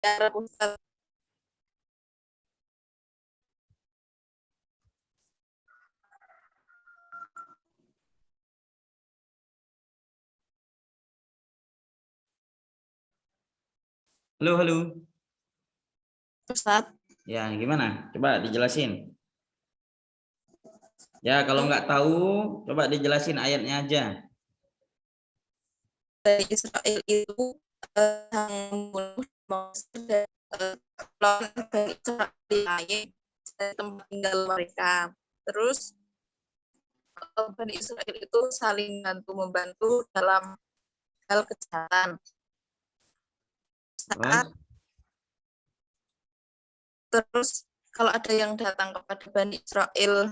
Arab, Ustaz. Halo, halo. Ustaz. Ya, gimana? Coba dijelasin. Ya, kalau nggak tahu, coba dijelasin ayatnya aja. Dari Israel itu membunuh Bani Israel lain dari tempat tinggal mereka. Terus Bani Israel itu saling membantu dalam hal kejahatan. Terus kalau ada yang datang kepada Bani Israel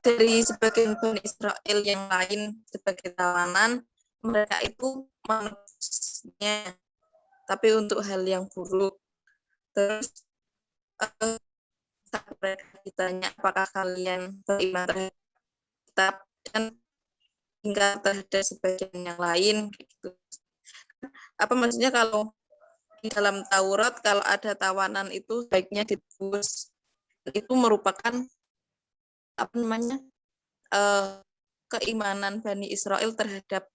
dari sebagian Bani Israel yang lain sebagai tawanan, mereka itu menebusnya, tapi untuk hal yang buruk. Terus mereka ditanya, apakah kalian beriman terhadap kitab dan hingga terhadap sebagian yang lain, gitu. Apa maksudnya kalau di dalam Taurat kalau ada tawanan itu baiknya ditebus, itu merupakan apa namanya keimanan Bani Israel terhadap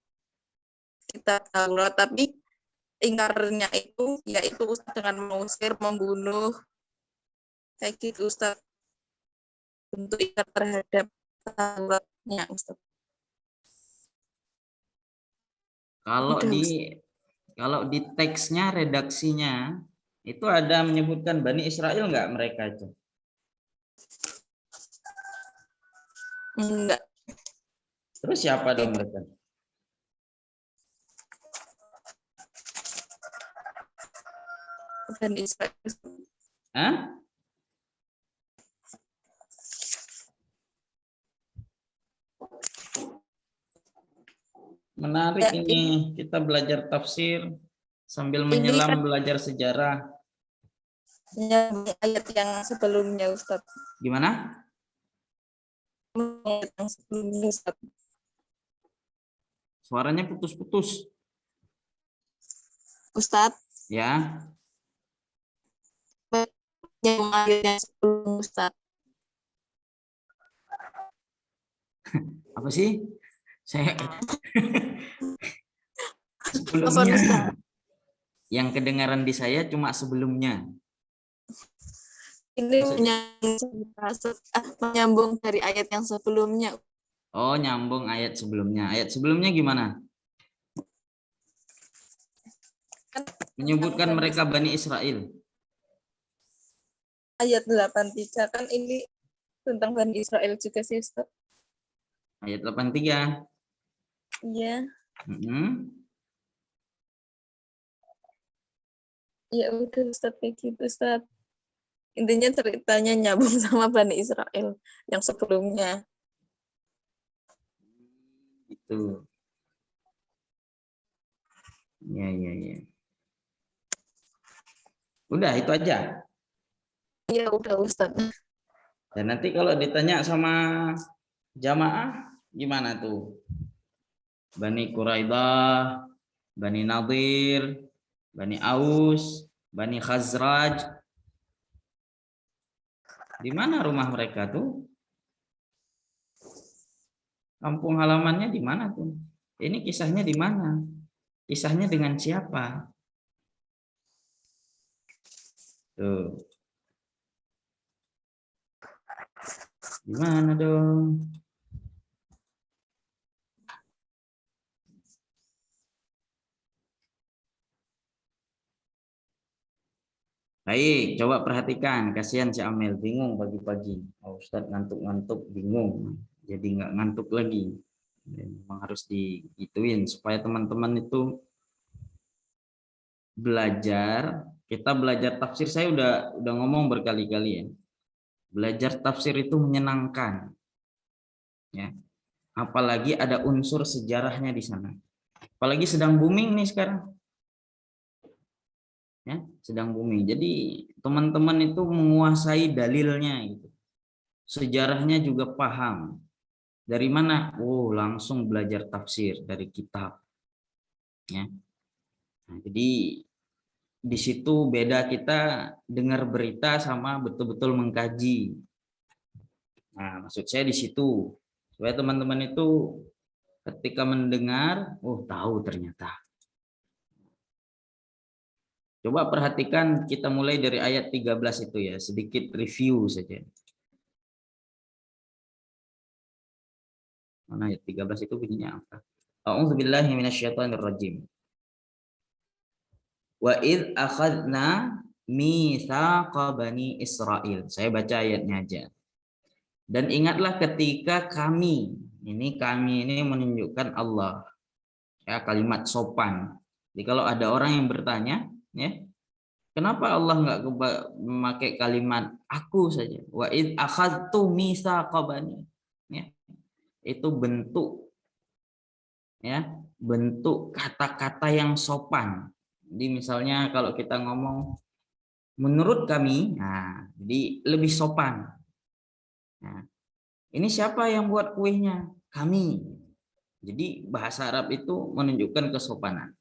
kitab Taurat, tapi ingkarnya itu yaitu Ustaz dengan mengusir, membunuh, kayak gitu Ustaz, bentuk ingkar terhadap Tauratnya Ustaz. Kalau di teksnya, redaksinya itu ada menyebutkan Bani Israel nggak mereka itu? Enggak. Terus siapa dong mereka? Bani Israel. Hah? Menarik ya, ini kita belajar tafsir sambil menyelam belajar sejarah. Ayat yang sebelumnya Ustaz. Gimana? Ayat yang sebelumnya Ustaz. Suaranya putus-putus. Ustaz. Ya. Yang ayat yang sebelumnya Ustaz. Apa sih? Saya sebelumnya. Yang kedengaran di saya cuma sebelumnya. Ini menyambung dari ayat yang sebelumnya. Oh, nyambung ayat sebelumnya. Ayat sebelumnya gimana? Menyebutkan mereka Bani Israel. Ayat 83 kan ini tentang Bani Israel juga sih Ustaz. Ayat 83. Iya. Ya udah Ustaz, kayak gitu Ustaz. Intinya ceritanya nyambung sama Bani Israel yang sebelumnya. Itu. Ya. Udah itu aja. Iya udah Ustaz. Dan nanti kalau ditanya sama jamaah gimana tuh? Bani Quraidah, Bani Nadir, Bani Aus, Bani Khazraj. Di mana rumah mereka tuh? Kampung halamannya di mana tuh? Ini kisahnya di mana? Kisahnya dengan siapa? Tuh. Gimana dong? Baik, coba perhatikan. Kasihan si Amel, bingung pagi-pagi. Oh, Ustadz ngantuk-ngantuk, bingung. Jadi nggak ngantuk lagi. Memang harus digituin supaya teman-teman itu belajar. Kita belajar tafsir, saya udah ngomong berkali-kali ya. Belajar tafsir itu menyenangkan. Ya. Apalagi ada unsur sejarahnya di sana. Apalagi sedang booming nih sekarang. Ya, sedang booming. Jadi teman-teman itu menguasai dalilnya gitu. Sejarahnya juga paham. Dari mana? Oh, langsung belajar tafsir dari kitab. Ya. Nah, jadi di situ beda kita dengar berita sama betul-betul mengkaji. Nah, maksud saya di situ supaya teman-teman itu ketika mendengar, oh tahu ternyata. Coba perhatikan, kita mulai dari ayat 13 itu ya, sedikit review saja. Mana ayat 13 itu bunyinya apa? A'udzubillahi minasyaitonirrajim. Wa id akhadna mitsaqa bani Israil. Saya baca ayatnya aja. Dan ingatlah ketika kami ini menunjukkan Allah. Ya, kalimat sopan. Jadi kalau ada orang yang bertanya, ya, kenapa Allah nggak memakai kalimat aku saja? Wa id akhadtu mitsaqa bani. Ya, itu bentuk, ya, bentuk kata-kata yang sopan. Jadi misalnya kalau kita ngomong menurut kami, nah, jadi lebih sopan. Nah, ini siapa yang buat kuenya? Kami. Jadi bahasa Arab itu menunjukkan kesopanan.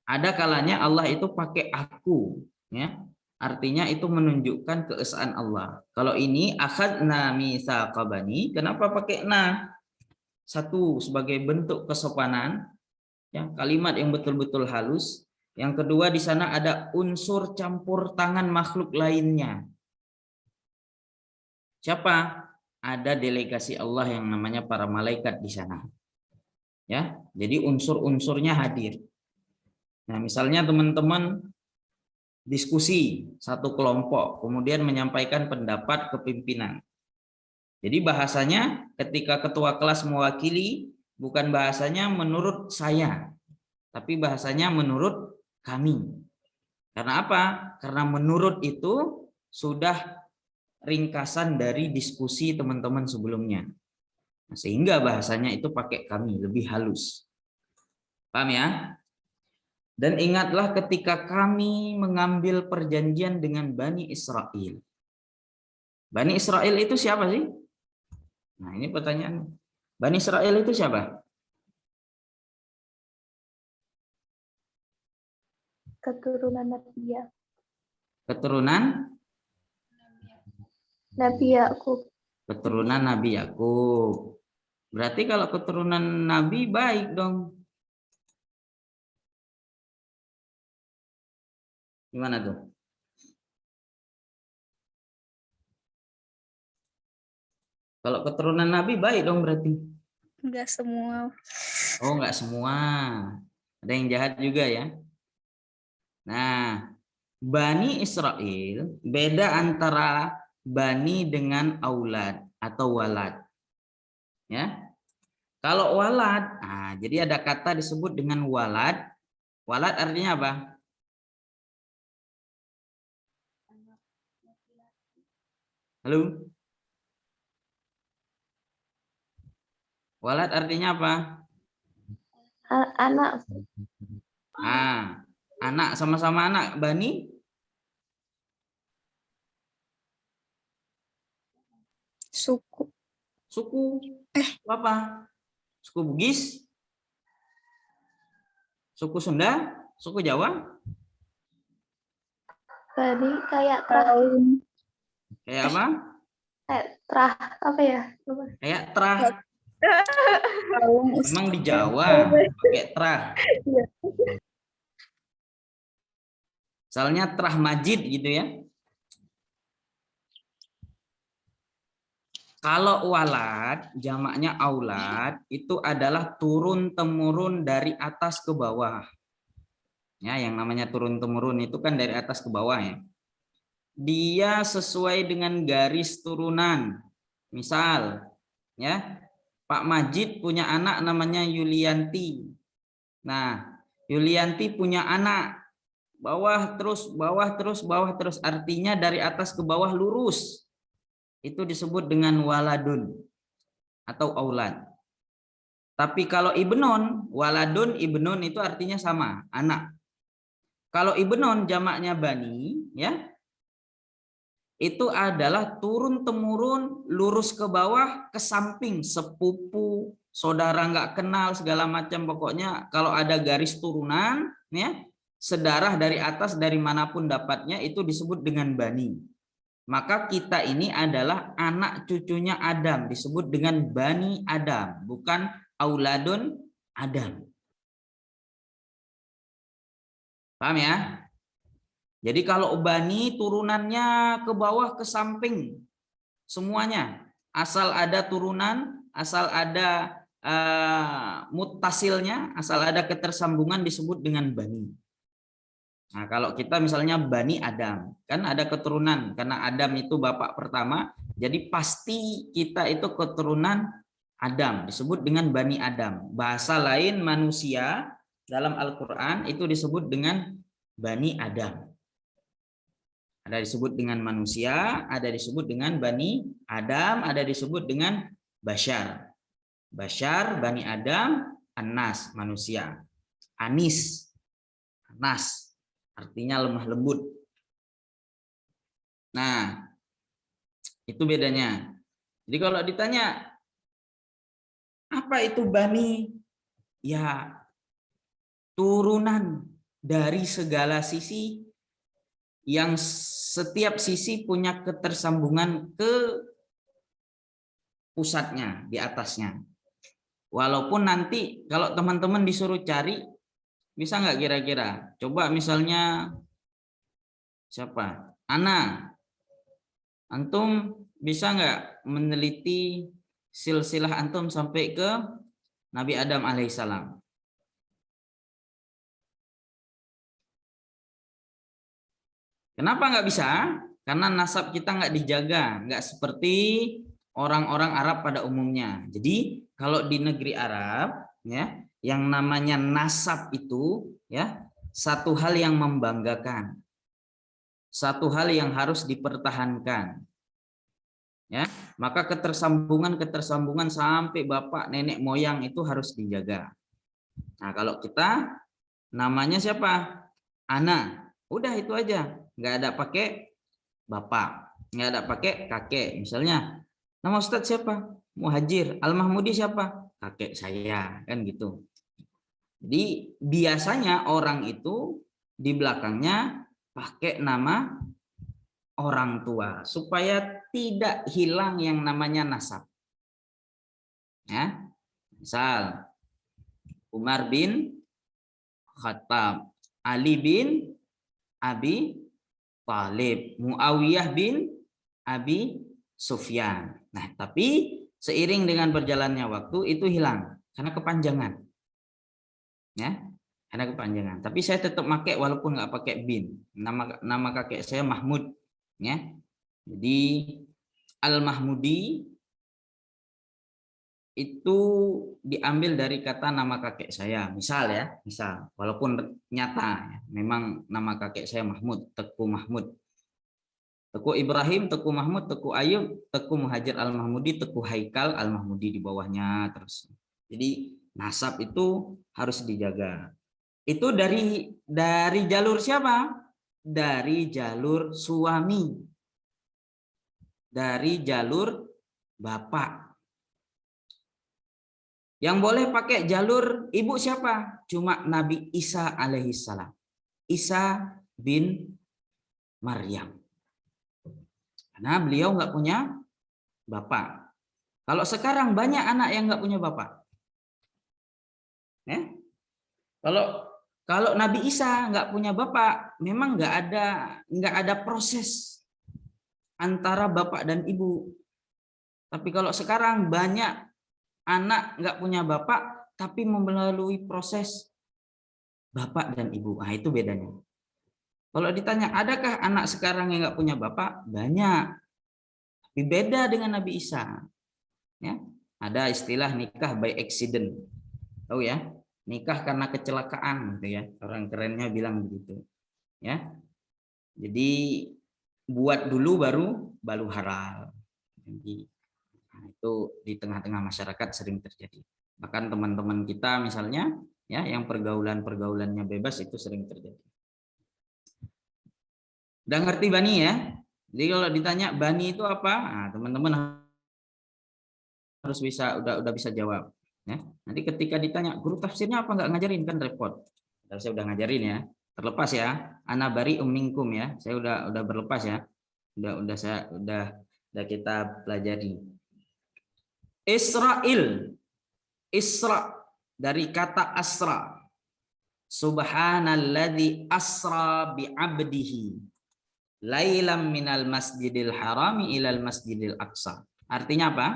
Ada kalanya Allah itu pakai aku, ya. Artinya itu menunjukkan keesaan Allah. Kalau ini akhadna mitsaqa bani, kenapa pakai na? Satu, sebagai bentuk kesopanan, ya, kalimat yang betul-betul halus. Yang kedua, di sana ada unsur campur tangan makhluk lainnya. Siapa? Ada delegasi Allah yang namanya para malaikat di sana. Ya, jadi unsur-unsurnya hadir. Nah, misalnya teman-teman diskusi satu kelompok, kemudian menyampaikan pendapat ke pimpinan. Jadi bahasanya ketika ketua kelas mewakili, bukan bahasanya menurut saya, tapi bahasanya menurut kami. Karena apa? Karena menurut itu sudah ringkasan dari diskusi teman-teman sebelumnya. Nah, sehingga bahasanya itu pakai kami, lebih halus. Paham ya? Dan ingatlah ketika kami mengambil perjanjian dengan Bani Israel. Bani Israel itu siapa sih? Nah, ini pertanyaan. Bani Israel itu siapa? Keturunan Nabi Yakub. Keturunan Nabi Yakub. Keturunan Nabi Yakub. Berarti kalau keturunan Nabi baik dong. Gimana tuh? Kalau keturunan Nabi baik dong berarti. Enggak semua. Oh, enggak semua. Ada yang jahat juga ya. Nah, Bani Israel beda antara bani dengan aulad atau walad. Ya. Kalau walad, nah, jadi ada kata disebut dengan walad. Walad artinya apa? Halo? Walad artinya apa? Anak. Ah, anak, sama-sama anak. Bani? Suku. Suku. Apa? Suku Bugis? Suku Sunda? Suku Jawa? Bani kayak terah. Kayak apa? Kayak terah. Apa ya? Kayak terah. Memang di Jawa pakai terah. Misalnya terah majid gitu ya. Kalau walad, jamaknya aulad, itu adalah turun-temurun dari atas ke bawah. Ya, yang namanya turun-temurun itu kan dari atas ke bawah ya. Dia sesuai dengan garis turunan. Misal, ya, Pak Majid punya anak namanya Yulianti. Nah, Yulianti punya anak bawah terus, bawah terus, bawah terus. Artinya dari atas ke bawah lurus. Itu disebut dengan waladun atau aulad. Tapi kalau ibnon, waladun, ibnon itu artinya sama, anak. Kalau ibnon jamaknya bani, ya, itu adalah turun temurun, lurus ke bawah, ke samping, sepupu, saudara nggak kenal segala macam, pokoknya kalau ada garis turunan, ya, sedarah dari atas dari manapun dapatnya itu disebut dengan bani. Maka kita ini adalah anak cucunya Adam, disebut dengan bani Adam, bukan auladun Adam. Paham ya? Jadi kalau bani turunannya ke bawah ke samping semuanya. Asal ada turunan, asal ada mutasilnya, asal ada ketersambungan disebut dengan bani. Nah, kalau kita misalnya Bani Adam, kan ada keturunan karena Adam itu bapak pertama, jadi pasti kita itu keturunan Adam, disebut dengan Bani Adam. Bahasa lain manusia dalam Al-Qur'an itu disebut dengan Bani Adam. Ada disebut dengan manusia, ada disebut dengan Bani Adam, ada disebut dengan Bashar. Bashar, Bani Adam, Anas, manusia. Anis, Anas. Artinya lemah lembut. Nah, itu bedanya. Jadi kalau ditanya, apa itu bani? Ya, turunan dari segala sisi yang setiap sisi punya ketersambungan ke pusatnya, di atasnya. Walaupun nanti kalau teman-teman disuruh cari, bisa nggak kira-kira? Coba misalnya siapa? Ana. Antum bisa nggak meneliti silsilah antum sampai ke Nabi Adam alaihissalam? Kenapa nggak bisa? Karena nasab kita nggak dijaga, nggak seperti orang-orang Arab pada umumnya. Jadi kalau di negeri Arab, ya, yang namanya nasab itu, ya, satu hal yang membanggakan, satu hal yang harus dipertahankan. Ya, maka ketersambungan sampai bapak nenek moyang itu harus dijaga. Nah, kalau kita namanya siapa? Ana. Udah itu aja, nggak ada pakai bapak, nggak ada pakai kakek. Misalnya nama Ustadz siapa? Muhajir. Al-Mahmudi siapa? Kakek saya, kan gitu. Jadi biasanya orang itu di belakangnya pakai nama orang tua supaya tidak hilang yang namanya nasab. Ya, misal Umar bin Khattab, Ali bin Abi Thalib, Muawiyah bin Abi Sufyan. Nah, tapi seiring dengan berjalannya waktu itu hilang karena kepanjangan. Ya, karena kepanjangan. Tapi saya tetap pakai walaupun nggak pakai bin. Nama kakek saya Mahmud. Ya, jadi Al-Mahmudi itu diambil dari kata nama kakek saya. Misal ya, misal walaupun nyata ya, memang nama kakek saya Mahmud, Teku Mahmud. Teku Ibrahim, Teku Mahmud, Teku Ayub, Teku Muhajir Al-Mahmudi, Teku Haikal Al-Mahmudi di bawahnya terus. Jadi nasab itu harus dijaga. Itu dari jalur siapa? Dari jalur suami. Dari jalur bapak. Yang boleh pakai jalur ibu siapa? Cuma Nabi Isa alaihissalam. Isa bin Maryam. Karena beliau nggak punya bapak. Kalau sekarang banyak anak yang nggak punya bapak. Kalau Nabi Isa nggak punya bapak, memang nggak ada proses antara bapak dan ibu. Tapi kalau sekarang banyak anak nggak punya bapak, tapi melalui proses bapak dan ibu. Nah, itu bedanya. Kalau ditanya, adakah anak sekarang yang nggak punya bapak? Banyak. Tapi beda dengan Nabi Isa. Ya, ada istilah nikah by accident. Tahu ya? Nikah karena kecelakaan, gitu ya. Orang kerennya bilang begitu. Ya. Jadi buat dulu baru halal. Jadi itu di tengah-tengah masyarakat sering terjadi. Bahkan teman-teman kita misalnya ya yang pergaulannya bebas itu sering terjadi. Udah ngerti bani ya? Jadi kalau ditanya bani itu apa? Nah, teman-teman harus udah bisa jawab ya. Nanti ketika ditanya guru tafsirnya apa nggak ngajarin kan repot. Saya udah ngajarin ya. Terlepas ya. Ana bari minkum ya. Saya udah berlepas ya. Udah kita pelajari. Israil. Isra dari kata asra. Subhanalladzi asra bi'abdihi lailam minal masjidil harami ilal masjidil aqsa. Artinya apa?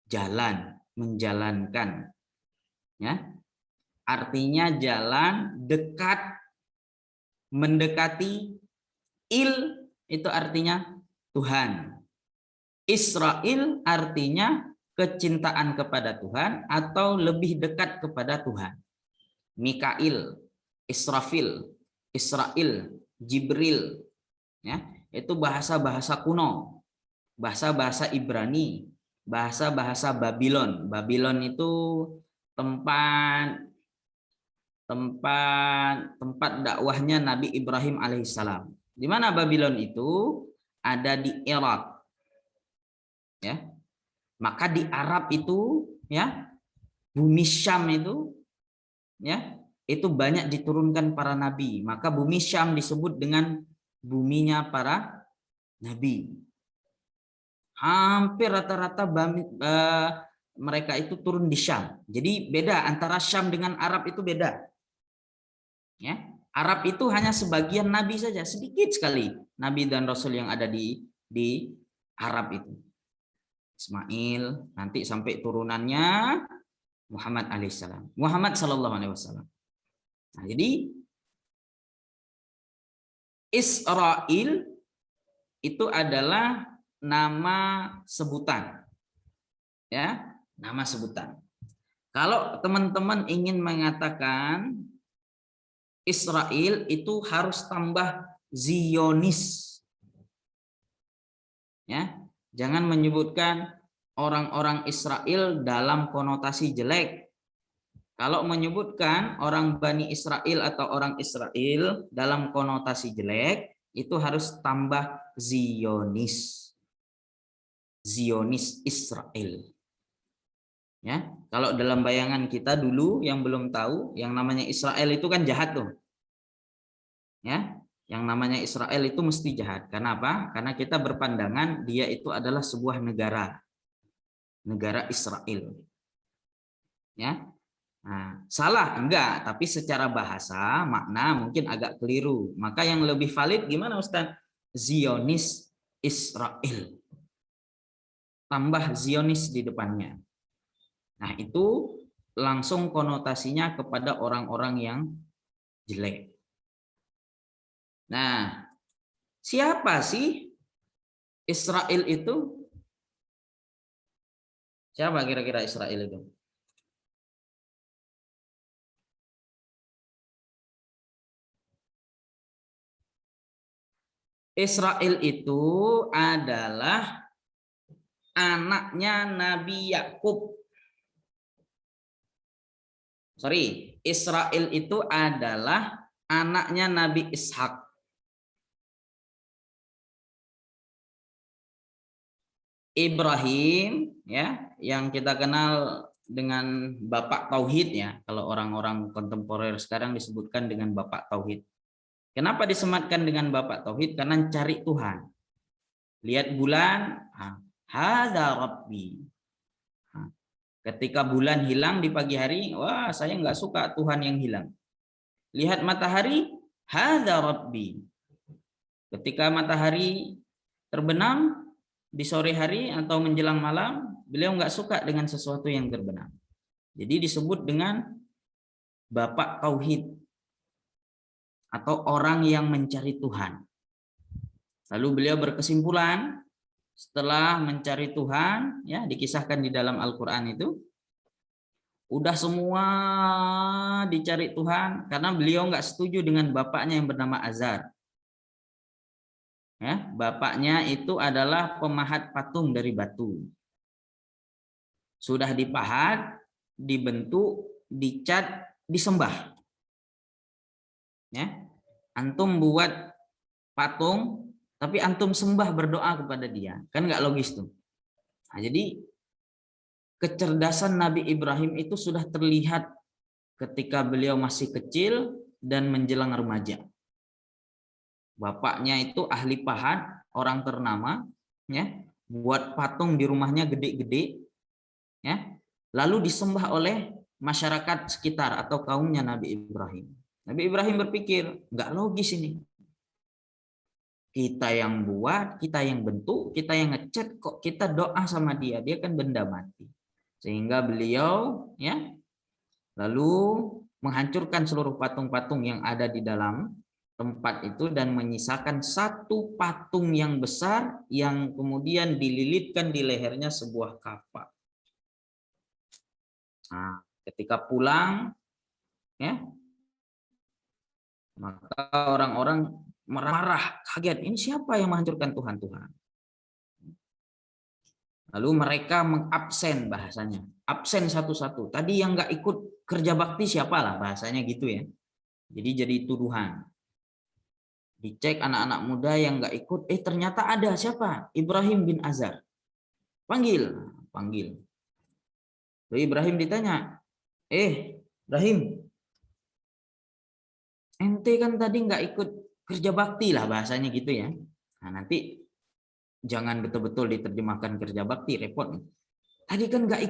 Jalan, menjalankan. Ya. Artinya jalan, dekat, mendekati. Il itu artinya Tuhan. Israel artinya kecintaan kepada Tuhan atau lebih dekat kepada Tuhan. Mikail, Israfil, Israel, Jibril, ya, itu bahasa-bahasa kuno, bahasa-bahasa Ibrani, bahasa-bahasa Babylon. Babylon itu tempat dakwahnya Nabi Ibrahim alaihissalam. Di mana Babylon itu? Ada di Irak. Ya. Maka di Arab itu, ya, bumi Syam itu, ya, itu banyak diturunkan para nabi. Maka bumi Syam disebut dengan buminya para nabi. Hampir rata-rata mereka itu turun di Syam. Jadi beda antara Syam dengan Arab itu beda. Ya, Arab itu hanya sebagian nabi saja, sedikit sekali nabi dan rasul yang ada di Arab itu. Ismail, nanti sampai turunannya Muhammad alaihissalam. Muhammad sallallahu alaihi wasallam. Nah, jadi Israel itu adalah nama sebutan. Ya, nama sebutan. Kalau teman-teman ingin mengatakan Israel itu harus tambah Zionis. Ya, jangan menyebutkan orang-orang Israel dalam konotasi jelek. Kalau menyebutkan orang Bani Israel atau orang Israel dalam konotasi jelek, itu harus tambah Zionis. Zionis Israel. Ya, kalau dalam bayangan kita dulu yang belum tahu, yang namanya Israel itu kan jahat tuh. Ya, yang namanya Israel itu mesti jahat. Karena apa? Karena kita berpandangan dia itu adalah sebuah negara. Negara Israel. Ya. Nah, salah enggak, tapi secara bahasa makna mungkin agak keliru. Maka yang lebih valid gimana Ustaz? Zionis Israel. Tambah Zionis di depannya. Nah, itu langsung konotasinya kepada orang-orang yang jelek. Nah, siapa sih Israel itu? Siapa kira-kira Israel itu? Israel itu adalah anaknya Nabi Yakub. Sorry, Israel itu adalah anaknya Nabi Ishak. Ibrahim, ya, yang kita kenal dengan Bapak Tauhid, ya. Kalau orang-orang kontemporer sekarang disebutkan dengan Bapak Tauhid. Kenapa disematkan dengan Bapak Tauhid? Karena cari Tuhan. Lihat bulan, hadza Rabbi. Ketika bulan hilang di pagi hari, wah saya nggak suka Tuhan yang hilang. Lihat matahari, hadza Rabbi. Ketika matahari terbenam di sore hari atau menjelang malam, beliau nggak suka dengan sesuatu yang terbenam. Jadi disebut dengan Bapak Tauhid atau orang yang mencari Tuhan. Lalu beliau berkesimpulan setelah mencari Tuhan, ya, dikisahkan di dalam Al-Quran itu, udah semua dicari Tuhan karena beliau nggak setuju dengan bapaknya yang bernama Azar. Ya, bapaknya itu adalah pemahat patung dari batu. Sudah dipahat, dibentuk, dicat, disembah. Ya, antum buat patung, tapi antum sembah berdoa kepada dia, kan nggak logis tuh. Nah, jadi kecerdasan Nabi Ibrahim itu sudah terlihat ketika beliau masih kecil, dan menjelang remaja. Bapaknya itu ahli pahat, orang ternama, ya, buat patung di rumahnya gede-gede, ya, lalu disembah oleh masyarakat sekitar atau kaumnya Nabi Ibrahim. Nabi Ibrahim berpikir, nggak logis ini. Kita yang buat, kita yang bentuk, kita yang ngecat, kok kita doa sama dia, dia kan benda mati. Sehingga beliau, ya, lalu menghancurkan seluruh patung-patung yang ada di dalam tempat itu dan menyisakan satu patung yang besar yang kemudian dililitkan di lehernya sebuah kapak. Nah, ketika pulang, ya, maka orang-orang marah, kaget. Ini siapa yang menghancurkan Tuhan-Tuhan? Lalu mereka mengabsen bahasanya, absen satu-satu. Tadi yang nggak ikut kerja bakti siapalah bahasanya gitu ya. Jadi tuduhan. Dicek anak-anak muda yang nggak ikut, ternyata ada siapa? Ibrahim bin Azar. Panggil. Lalu Ibrahim ditanya, Ibrahim, ente kan tadi nggak ikut kerja bakti lah bahasanya gitu ya. Nah, nanti jangan betul-betul diterjemahkan kerja bakti, repot. Tadi kan nggak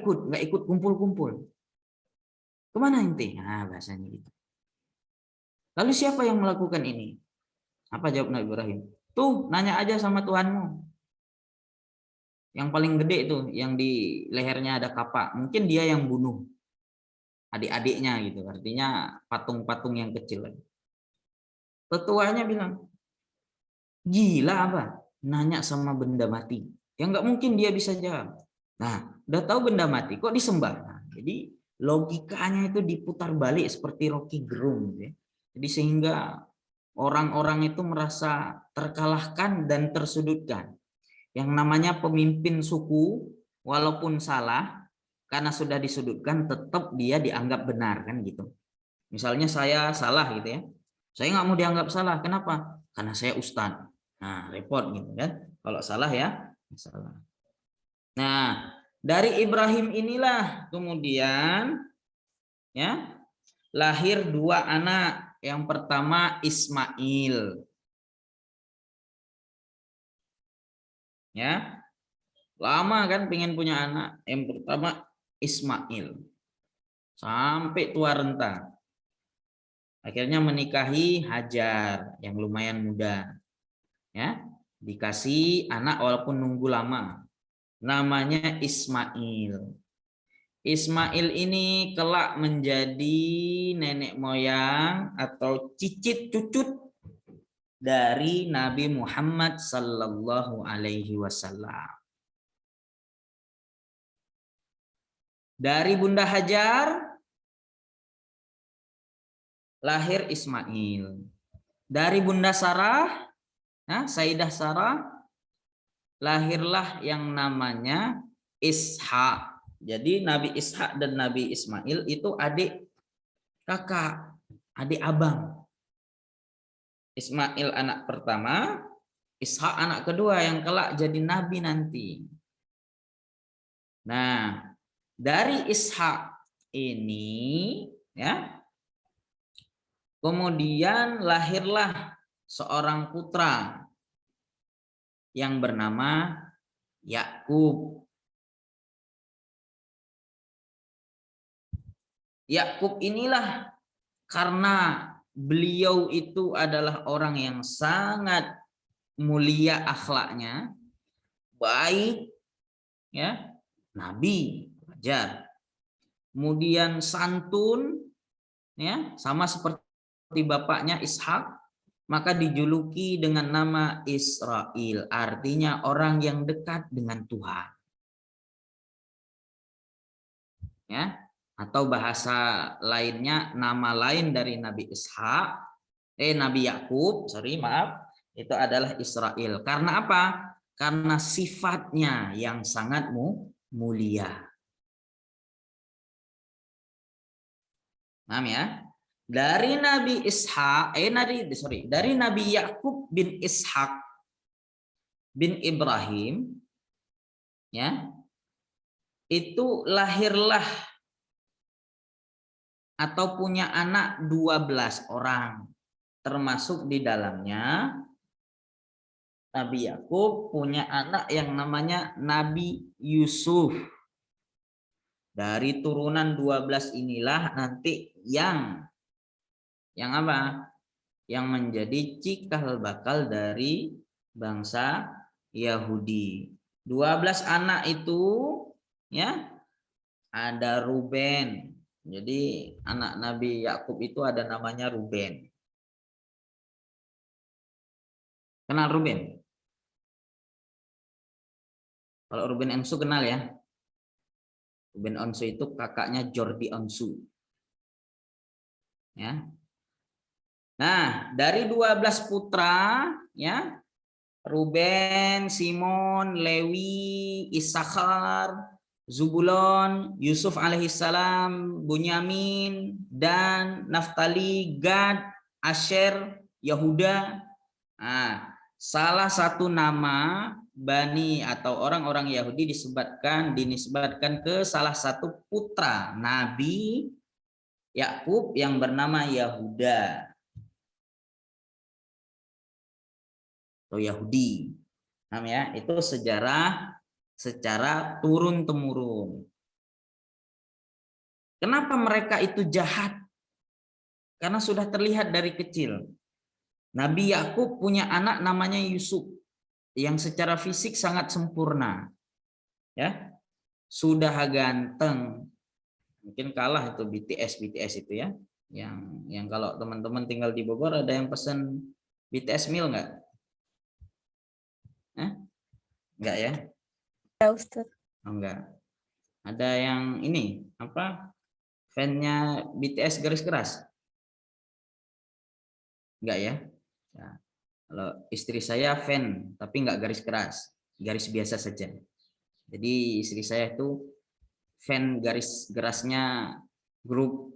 ikut kumpul-kumpul. Kemana ente? Nah, bahasanya gitu. Lalu siapa yang melakukan ini? Apa jawab Nabi Ibrahim? Tuh, nanya aja sama Tuhanmu. Yang paling gede itu, yang di lehernya ada kapak. Mungkin dia yang bunuh adik-adiknya gitu. Artinya patung-patung yang kecil. Tetuanya bilang, gila apa? Nanya sama benda mati. Yang nggak mungkin dia bisa jawab. Nah, udah tahu benda mati, kok disembah? Nah, jadi logikanya itu diputar balik seperti Rocky Gerung. Ya. Jadi sehingga orang-orang itu merasa terkalahkan dan tersudutkan. Yang namanya pemimpin suku, walaupun salah, karena sudah disudutkan, tetap dia dianggap benar kan gitu. Misalnya saya salah gitu ya, saya nggak mau dianggap salah. Kenapa? Karena saya ustadz. Nah, repot gitu kan. Kalau salah ya salah. Nah, dari Ibrahim inilah kemudian ya lahir dua anak. Yang pertama Ismail. Ya. Lama kan pengen punya anak. Yang pertama Ismail. Sampai tua renta. Akhirnya menikahi Hajar yang lumayan muda. Ya, dikasih anak walaupun nunggu lama. Namanya Ismail. Ismail ini kelak menjadi nenek moyang atau cicit cucut dari Nabi Muhammad sallallahu alaihi wasallam. Dari Bunda Hajar lahir Ismail. Dari Bunda Sarah, Sayyidah Sarah, lahirlah yang namanya Ishak. Jadi Nabi Ishak dan Nabi Ismail itu adik kakak, adik abang. Ismail anak pertama, Ishak anak kedua yang kelak jadi nabi nanti. Nah, dari Ishak ini ya, kemudian lahirlah seorang putra yang bernama Yakub. Yakub inilah karena beliau itu adalah orang yang sangat mulia akhlaknya, baik, ya, nabi, wajar. Kemudian santun, ya, sama seperti bapaknya Ishak, maka dijuluki dengan nama Israel, artinya orang yang dekat dengan Tuhan. Ya. Atau bahasa lainnya, nama lain dari Nabi Ishak, Nabi Yakub, itu adalah Israel. Karena apa? Karena sifatnya yang sangat mulia. Paham ya? Dari Nabi Ishak, dari Nabi Yakub bin Ishak bin Ibrahim, ya, itu lahirlah atau punya anak 12 orang. Termasuk di dalamnya Nabi Yakub punya anak yang namanya Nabi Yusuf. Dari turunan 12 inilah nanti yang apa? Yang menjadi cikal bakal dari bangsa Yahudi. 12 anak itu ya, ada Ruben. Jadi anak Nabi Yakub itu ada namanya Ruben. Kenal Ruben? Kalau Ruben Onsu kenal ya? Ruben Onsu itu kakaknya Jordi Onsu. Ya. Nah, dari 12 putra ya, Ruben, Simon, Lewi, Issakhar, Zubulon, Yusuf alaihissalam, Bunyamin, Dan, Naftali, Gad, Asher, Yahuda. Nah, salah satu nama Bani atau orang-orang Yahudi dinisbatkan ke salah satu putra Nabi Yakub yang bernama Yahuda atau Yahudi. Namanya itu sejarah secara turun temurun. Kenapa mereka itu jahat? Karena sudah terlihat dari kecil. Nabi Yakub punya anak namanya Yusuf yang secara fisik sangat sempurna. Ya. Sudah ganteng. Mungkin kalah itu BTS itu ya. Yang kalau teman-teman tinggal di Bogor ada yang pesen BTS meal enggak? Enggak ya? Ya, Ustaz. Oh, enggak. Ada yang ini apa? Fan-nya BTS garis keras? Enggak ya? Nah, kalau istri saya fan tapi enggak garis keras, garis biasa saja. Jadi istri saya itu fan garis kerasnya grup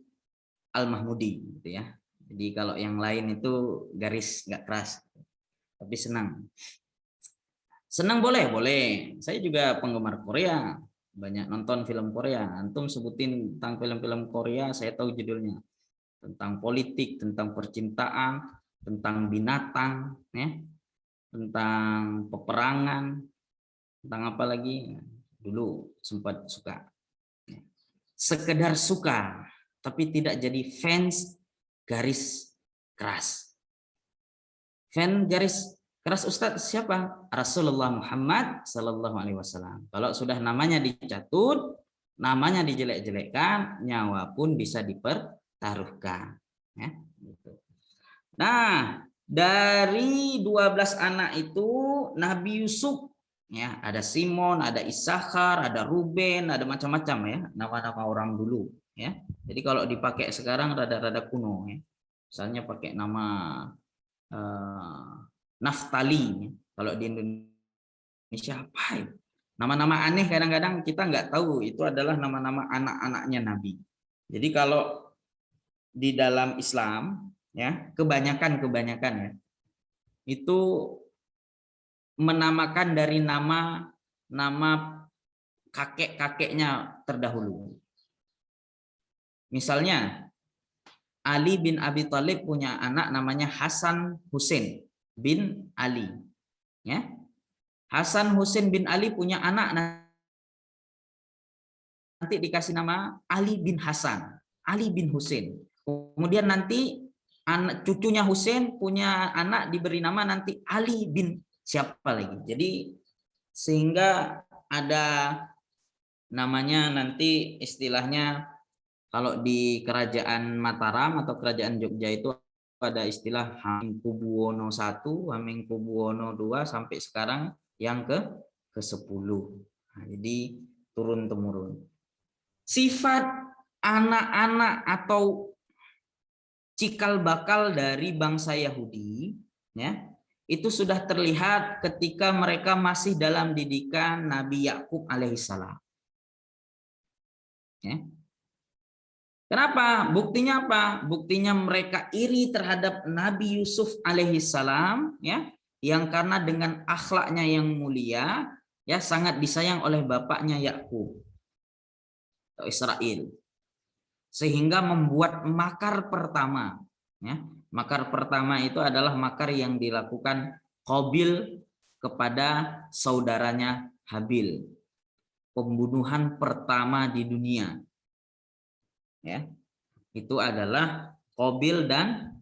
Al-Mahmudi gitu ya. Jadi kalau yang lain itu garis enggak keras. Tapi senang. Senang boleh. Saya juga penggemar Korea. Banyak nonton film Korea. Antum sebutin tentang film-film Korea, saya tahu judulnya. Tentang politik, tentang percintaan, tentang binatang, ya, tentang peperangan, tentang apa lagi. Dulu sempat suka. Sekedar suka, tapi tidak jadi fans garis keras. Fan garis keras Ustadz siapa? Rasulullah Muhammad Sallallahu Alaihi Wasallam. Kalau sudah namanya dicatut, namanya dijelek-jelekkan, nyawa pun bisa dipertaruhkan. Ya, gitu. Nah, dari 12 anak itu Nabi Yusuf, ya, ada Simon, ada Issakhar, ada Ruben, ada macam-macam ya, nama-nama orang dulu. Ya, jadi kalau dipakai sekarang rada-rada kuno. Ya. Misalnya pakai nama Naftali, kalau di Indonesia apa ya? Nama-nama aneh kadang-kadang kita nggak tahu itu adalah nama-nama anak-anaknya Nabi. Jadi kalau di dalam Islam ya kebanyakan ya itu menamakan dari nama kakek-kakeknya terdahulu. Misalnya Ali bin Abi Thalib punya anak namanya Hasan Husain bin Ali. Ya. Hasan Husain bin Ali punya anak nanti dikasih nama Ali bin Hasan, Ali bin Husain. Kemudian nanti anak cucunya Husain punya anak diberi nama nanti Ali bin siapa lagi. Jadi sehingga ada namanya nanti istilahnya kalau di kerajaan Mataram atau kerajaan Jogja itu ada istilah Hamengkubuwono I, Hamengkubuwono II sampai sekarang yang ke-10. Nah, jadi turun temurun. Sifat anak-anak atau cikal bakal dari bangsa Yahudi ya, itu sudah terlihat ketika mereka masih dalam didikan Nabi Yakub alaihissalam. Ya. Kenapa? Buktinya apa? Buktinya mereka iri terhadap Nabi Yusuf alaihissalam ya, yang karena dengan akhlaknya yang mulia ya sangat disayang oleh bapaknya Yakub atau Israel. sehingga membuat makar pertama. Ya, makar pertama itu adalah makar yang dilakukan Qabil kepada saudaranya Habil. Pembunuhan pertama di dunia. Ya, itu adalah Qabil dan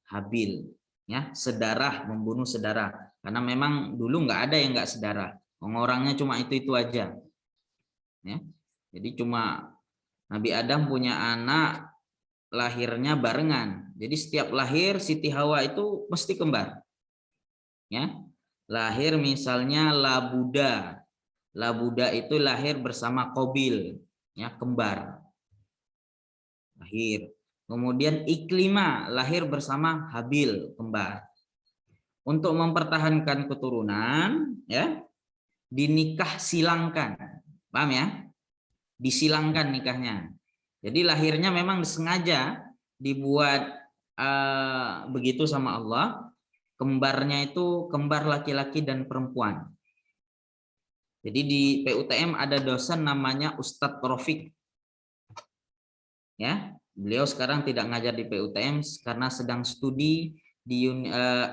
Habil. Ya, sedarah, membunuh sedarah. Karena memang dulu nggak ada yang nggak sedarah. Orangnya cuma itu aja. Ya, jadi cuma Nabi Adam punya anak lahirnya barengan. Jadi setiap lahir Siti Hawa itu mesti kembar. Ya. Lahir misalnya Labuda. Labuda itu lahir bersama Qabil, ya, kembar. Lahir. Kemudian Iklima lahir bersama Habil, kembar. Untuk mempertahankan keturunan, ya, dinikah silangkan. Paham ya? Disilangkan nikahnya. Jadi lahirnya memang disengaja dibuat begitu sama Allah. Kembarnya itu kembar laki-laki dan perempuan. Jadi di PUTM ada dosen namanya Ustadz Taufik. Ya, beliau sekarang tidak ngajar di PUTM karena sedang studi di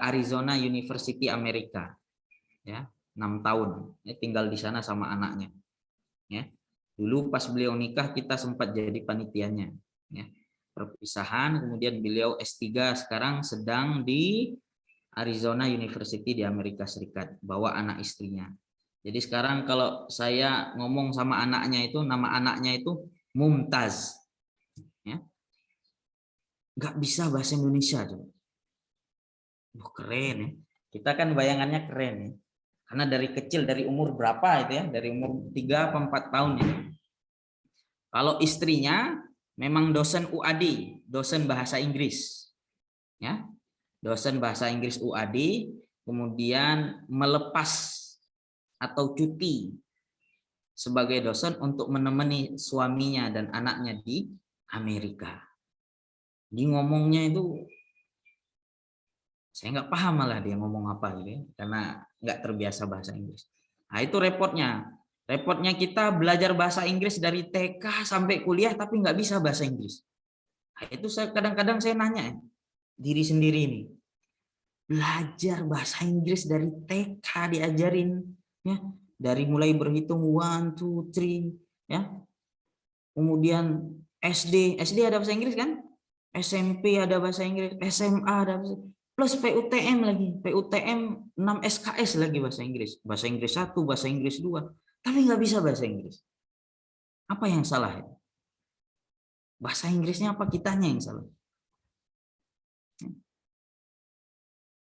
Arizona University Amerika. Ya, 6 tahun. Ya, tinggal di sana sama anaknya. Ya. Dulu pas beliau nikah kita sempat jadi panitianya. Ya. Perpisahan, kemudian beliau S3, sekarang sedang di Arizona University di Amerika Serikat, bawa anak istrinya. Jadi sekarang kalau saya ngomong sama anaknya itu, nama anaknya itu Mumtaz. Ya. Nggak bisa bahasa Indonesia. Keren ya. Kita kan bayangannya keren ya. Karena dari kecil, dari umur berapa itu ya, dari umur 3 atau 4 tahun ya. Kalau istrinya memang dosen UAD, dosen bahasa Inggris. Ya. Dosen bahasa Inggris UAD, kemudian melepas atau cuti sebagai dosen untuk menemani suaminya dan anaknya di Amerika. Dia ngomongnya itu saya nggak paham, malah dia ngomong apa gitu ya, karena nggak terbiasa bahasa Inggris. Nah itu repotnya. Repotnya kita belajar bahasa Inggris dari TK sampai kuliah tapi nggak bisa bahasa Inggris. Nah, itu saya kadang-kadang saya nanya diri sendiri ini. Belajar bahasa Inggris dari TK diajarin, ya, dari mulai berhitung 1, 2, 3, ya. Kemudian SD ada bahasa Inggris kan? SMP ada bahasa Inggris, SMA ada bahasa Inggris. Plus PUTM lagi, PUTM 6 SKS lagi bahasa Inggris. Bahasa Inggris 1, bahasa Inggris 2. Tapi nggak bisa bahasa Inggris. Apa yang salah? Bahasa Inggrisnya apa kitanya yang salah?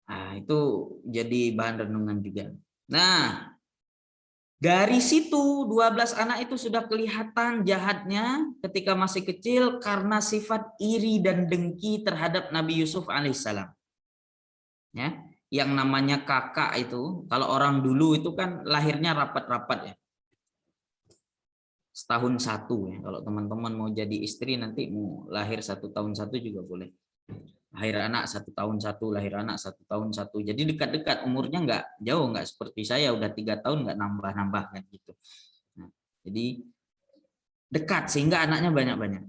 Nah, itu jadi bahan renungan juga. Nah, dari situ 12 anak itu sudah kelihatan jahatnya ketika masih kecil karena sifat iri dan dengki terhadap Nabi Yusuf alaihissalam. Ya, yang namanya kakak itu, kalau orang dulu itu kan lahirnya rapat-rapat ya. Setahun satu ya. Kalau teman-teman mau jadi istri nanti mau lahir 1 tahun 1 juga boleh. Lahir anak 1 tahun 1, lahir anak 1 tahun 1. Jadi dekat-dekat, umurnya nggak jauh, nggak seperti saya udah 3 tahun nggak nambah-nambah kan gitu. Nah, jadi dekat sehingga anaknya banyak-banyak.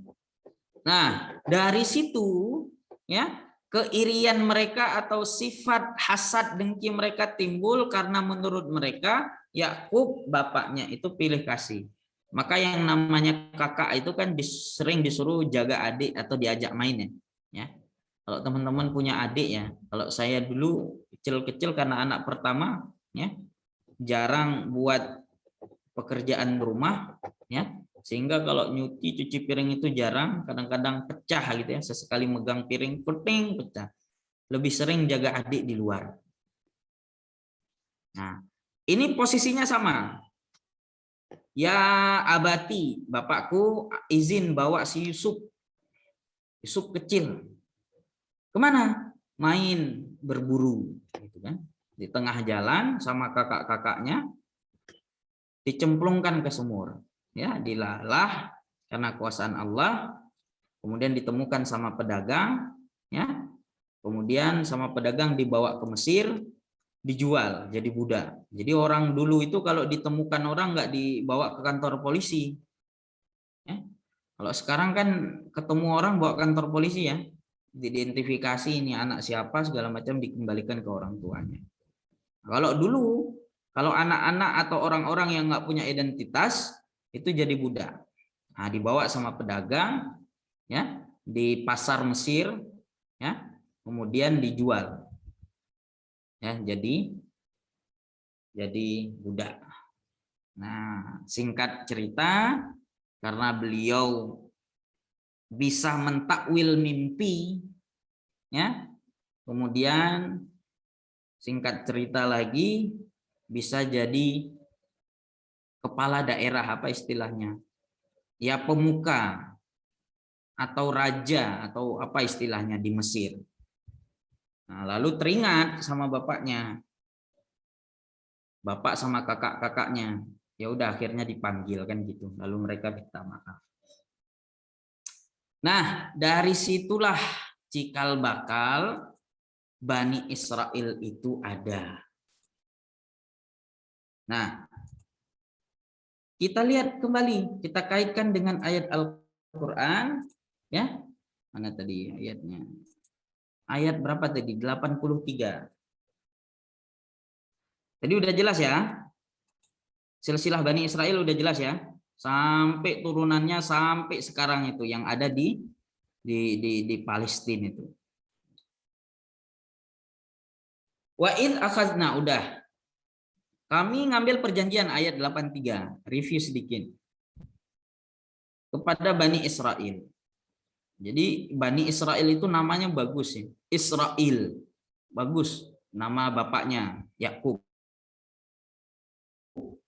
Nah, dari situ ya keirian mereka atau sifat hasad dengki mereka timbul karena menurut mereka Yakub bapaknya itu pilih kasih. Maka yang namanya kakak itu kan sering disuruh jaga adik atau diajak main ya. Kalau teman-teman punya adik ya, kalau saya dulu kecil-kecil karena anak pertama ya, jarang buat pekerjaan rumah ya, sehingga kalau nyuci cuci piring itu jarang, kadang-kadang pecah gitu ya, sesekali megang piring peting pecah. Lebih sering jaga adik di luar. Nah, ini posisinya sama. Ya abati, bapakku izin bawa si Yusuf. Yusuf kecil. Kemana? Main berburu, gitu kan? Di tengah jalan sama kakak-kakaknya dicemplungkan ke sumur, ya, dilalah karena kuasaan Allah. Kemudian ditemukan sama pedagang, ya. Kemudian sama pedagang dibawa ke Mesir, dijual jadi budak. Jadi orang dulu itu kalau ditemukan orang nggak dibawa ke kantor polisi, ya. Kalau sekarang kan ketemu orang bawa kantor polisi ya, diidentifikasi ini anak siapa segala macam, dikembalikan ke orang tuanya. Kalau dulu, kalau anak-anak atau orang-orang yang nggak punya identitas itu jadi budak. Nah, dibawa sama pedagang ya di pasar Mesir ya, kemudian dijual ya, jadi budak. Nah, singkat cerita, karena beliau bisa mentakwil mimpi ya, kemudian singkat cerita lagi bisa jadi kepala daerah, apa istilahnya ya, pemuka atau raja atau apa istilahnya di Mesir. Nah, lalu teringat sama bapaknya, bapak sama kakak-kakaknya, ya udah akhirnya dipanggil kan gitu, lalu mereka minta maaf. Nah, dari situlah cikal bakal Bani Israel itu ada. Nah, kita lihat kembali, kita kaitkan dengan ayat Al-Qur'an ya. Mana tadi ayatnya? Ayat berapa tadi? 83. Tadi udah jelas ya? Silsilah Bani Israel udah jelas ya? Sampai turunannya sampai sekarang itu yang ada di Palestina itu. Wa id akhadna, udah. Kami ngambil perjanjian ayat 83, review sedikit. Kepada Bani Israel. Jadi Bani Israel itu namanya bagus ya. Israel. Bagus nama bapaknya Yakub.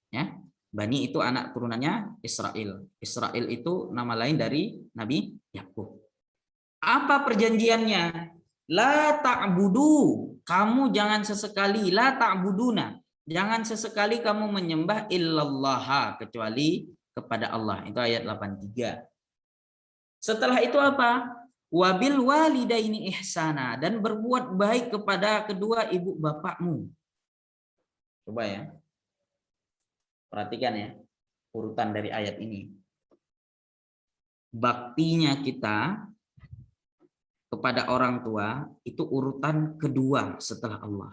Ya. Bani itu anak turunannya Israel. Israel itu nama lain dari Nabi Yakub. Apa perjanjiannya? La ta'budu, kamu jangan sesekali, la ta'buduna, jangan sesekali kamu menyembah illallah, kecuali kepada Allah. Itu ayat 83. Setelah itu apa? Wabil walidaini ihsana, dan berbuat baik kepada kedua ibu bapakmu. Coba ya. Perhatikan ya, urutan dari ayat ini. Baktinya kita kepada orang tua itu urutan kedua setelah Allah.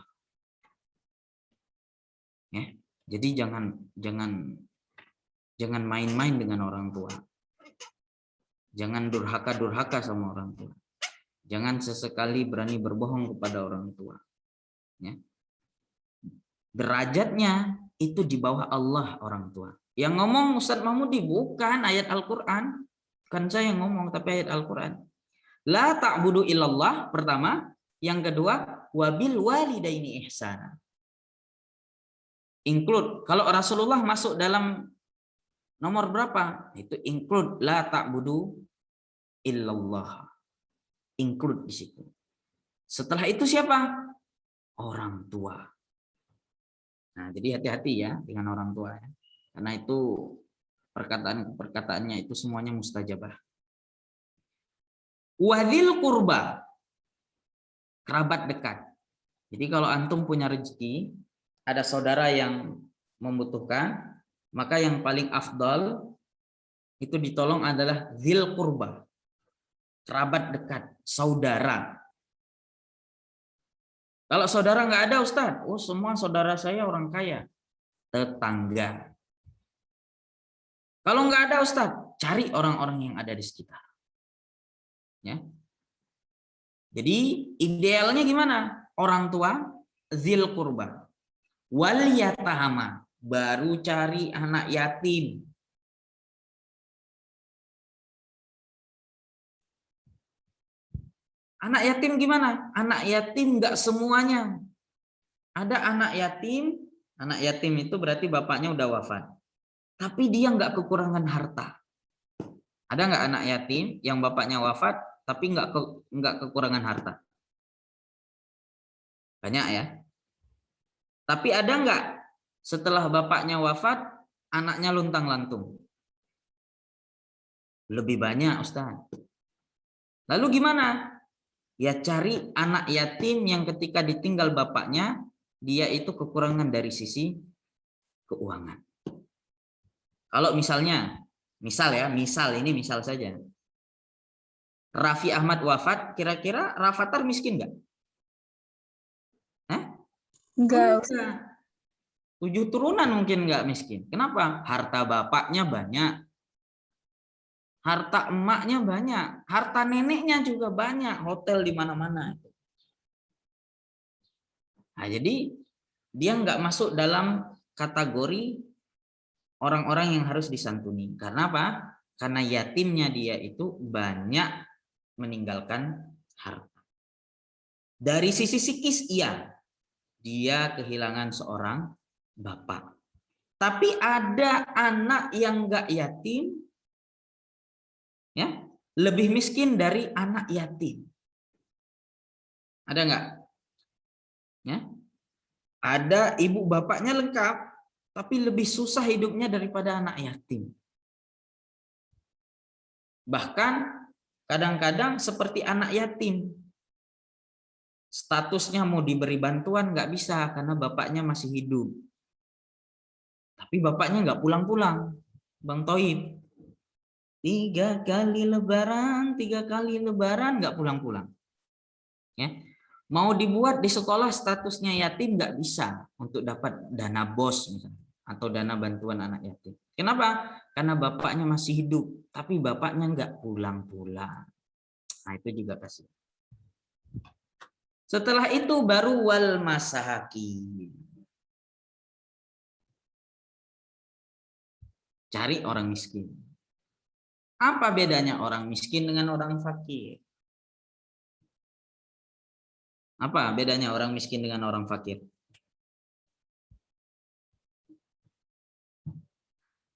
Ya, jadi jangan main-main dengan orang tua. Jangan durhaka sama orang tua. Jangan sesekali berani berbohong kepada orang tua. Ya. Derajatnya itu di bawah Allah orang tua. Yang ngomong Ustadz Mahmudi bukan ayat Al-Quran. Bukan saya yang ngomong, tapi ayat Al-Quran. La ta'budu illallah pertama, yang kedua wabil walidaini ihsana. Include, kalau Rasulullah masuk dalam nomor berapa? Itu include la ta'budu illallah. Include di situ. Setelah itu siapa? Orang tua. Nah, jadi hati-hati ya dengan orang tua ya. Karena itu perkataannya itu semuanya mustajabah. Wadil kurba, kerabat dekat. Jadi kalau antum punya rezeki, ada saudara yang membutuhkan, maka yang paling afdal itu ditolong adalah zil kurba, kerabat dekat, saudara. Kalau saudara nggak ada Ustadz, oh semua saudara saya orang kaya, tetangga. Kalau nggak ada Ustadz, cari orang-orang yang ada di sekitar. Ya. Jadi idealnya gimana? Orang tua, zil kurba, wal yatahama, baru cari anak yatim. Anak yatim gimana? Anak yatim nggak semuanya. Ada anak yatim itu berarti bapaknya udah wafat. Tapi dia nggak kekurangan harta. Ada nggak anak yatim yang bapaknya wafat tapi nggak kekurangan harta? Banyak ya. Tapi ada nggak setelah bapaknya wafat anaknya luntang-lantung? Lebih banyak Ustaz. Lalu gimana? Ya cari anak yatim yang ketika ditinggal bapaknya dia itu kekurangan dari sisi keuangan. Kalau misalnya Misal ya, ini misal saja. Raffi Ahmad wafat, kira-kira Rafathar miskin nggak? Enggak. 7 turunan mungkin nggak miskin. Kenapa? Harta bapaknya banyak. Harta emaknya banyak. Harta neneknya juga banyak. Hotel di mana-mana. Nah, jadi dia nggak masuk dalam kategori orang-orang yang harus disantuni. Karena apa? Karena yatimnya dia itu banyak meninggalkan harta. Dari sisi psikis iya, dia kehilangan seorang bapak. Tapi ada anak yang nggak yatim, ya, lebih miskin dari anak yatim. Ada nggak? Ya, ada ibu bapaknya lengkap, tapi lebih susah hidupnya daripada anak yatim. Bahkan kadang-kadang seperti anak yatim, statusnya mau diberi bantuan nggak bisa karena bapaknya masih hidup. Tapi bapaknya nggak pulang-pulang, Bang Toib. 3 kali lebaran nggak pulang-pulang. Ya, mau dibuat di sekolah statusnya yatim nggak bisa untuk dapat dana BOS misalnya, atau dana bantuan anak yatim. Kenapa? Karena bapaknya masih hidup, tapi bapaknya nggak pulang-pulang. Nah itu juga kasih. Setelah itu baru wal masahakin. Cari orang miskin. Apa bedanya orang miskin dengan orang fakir? Apa bedanya orang miskin dengan orang fakir?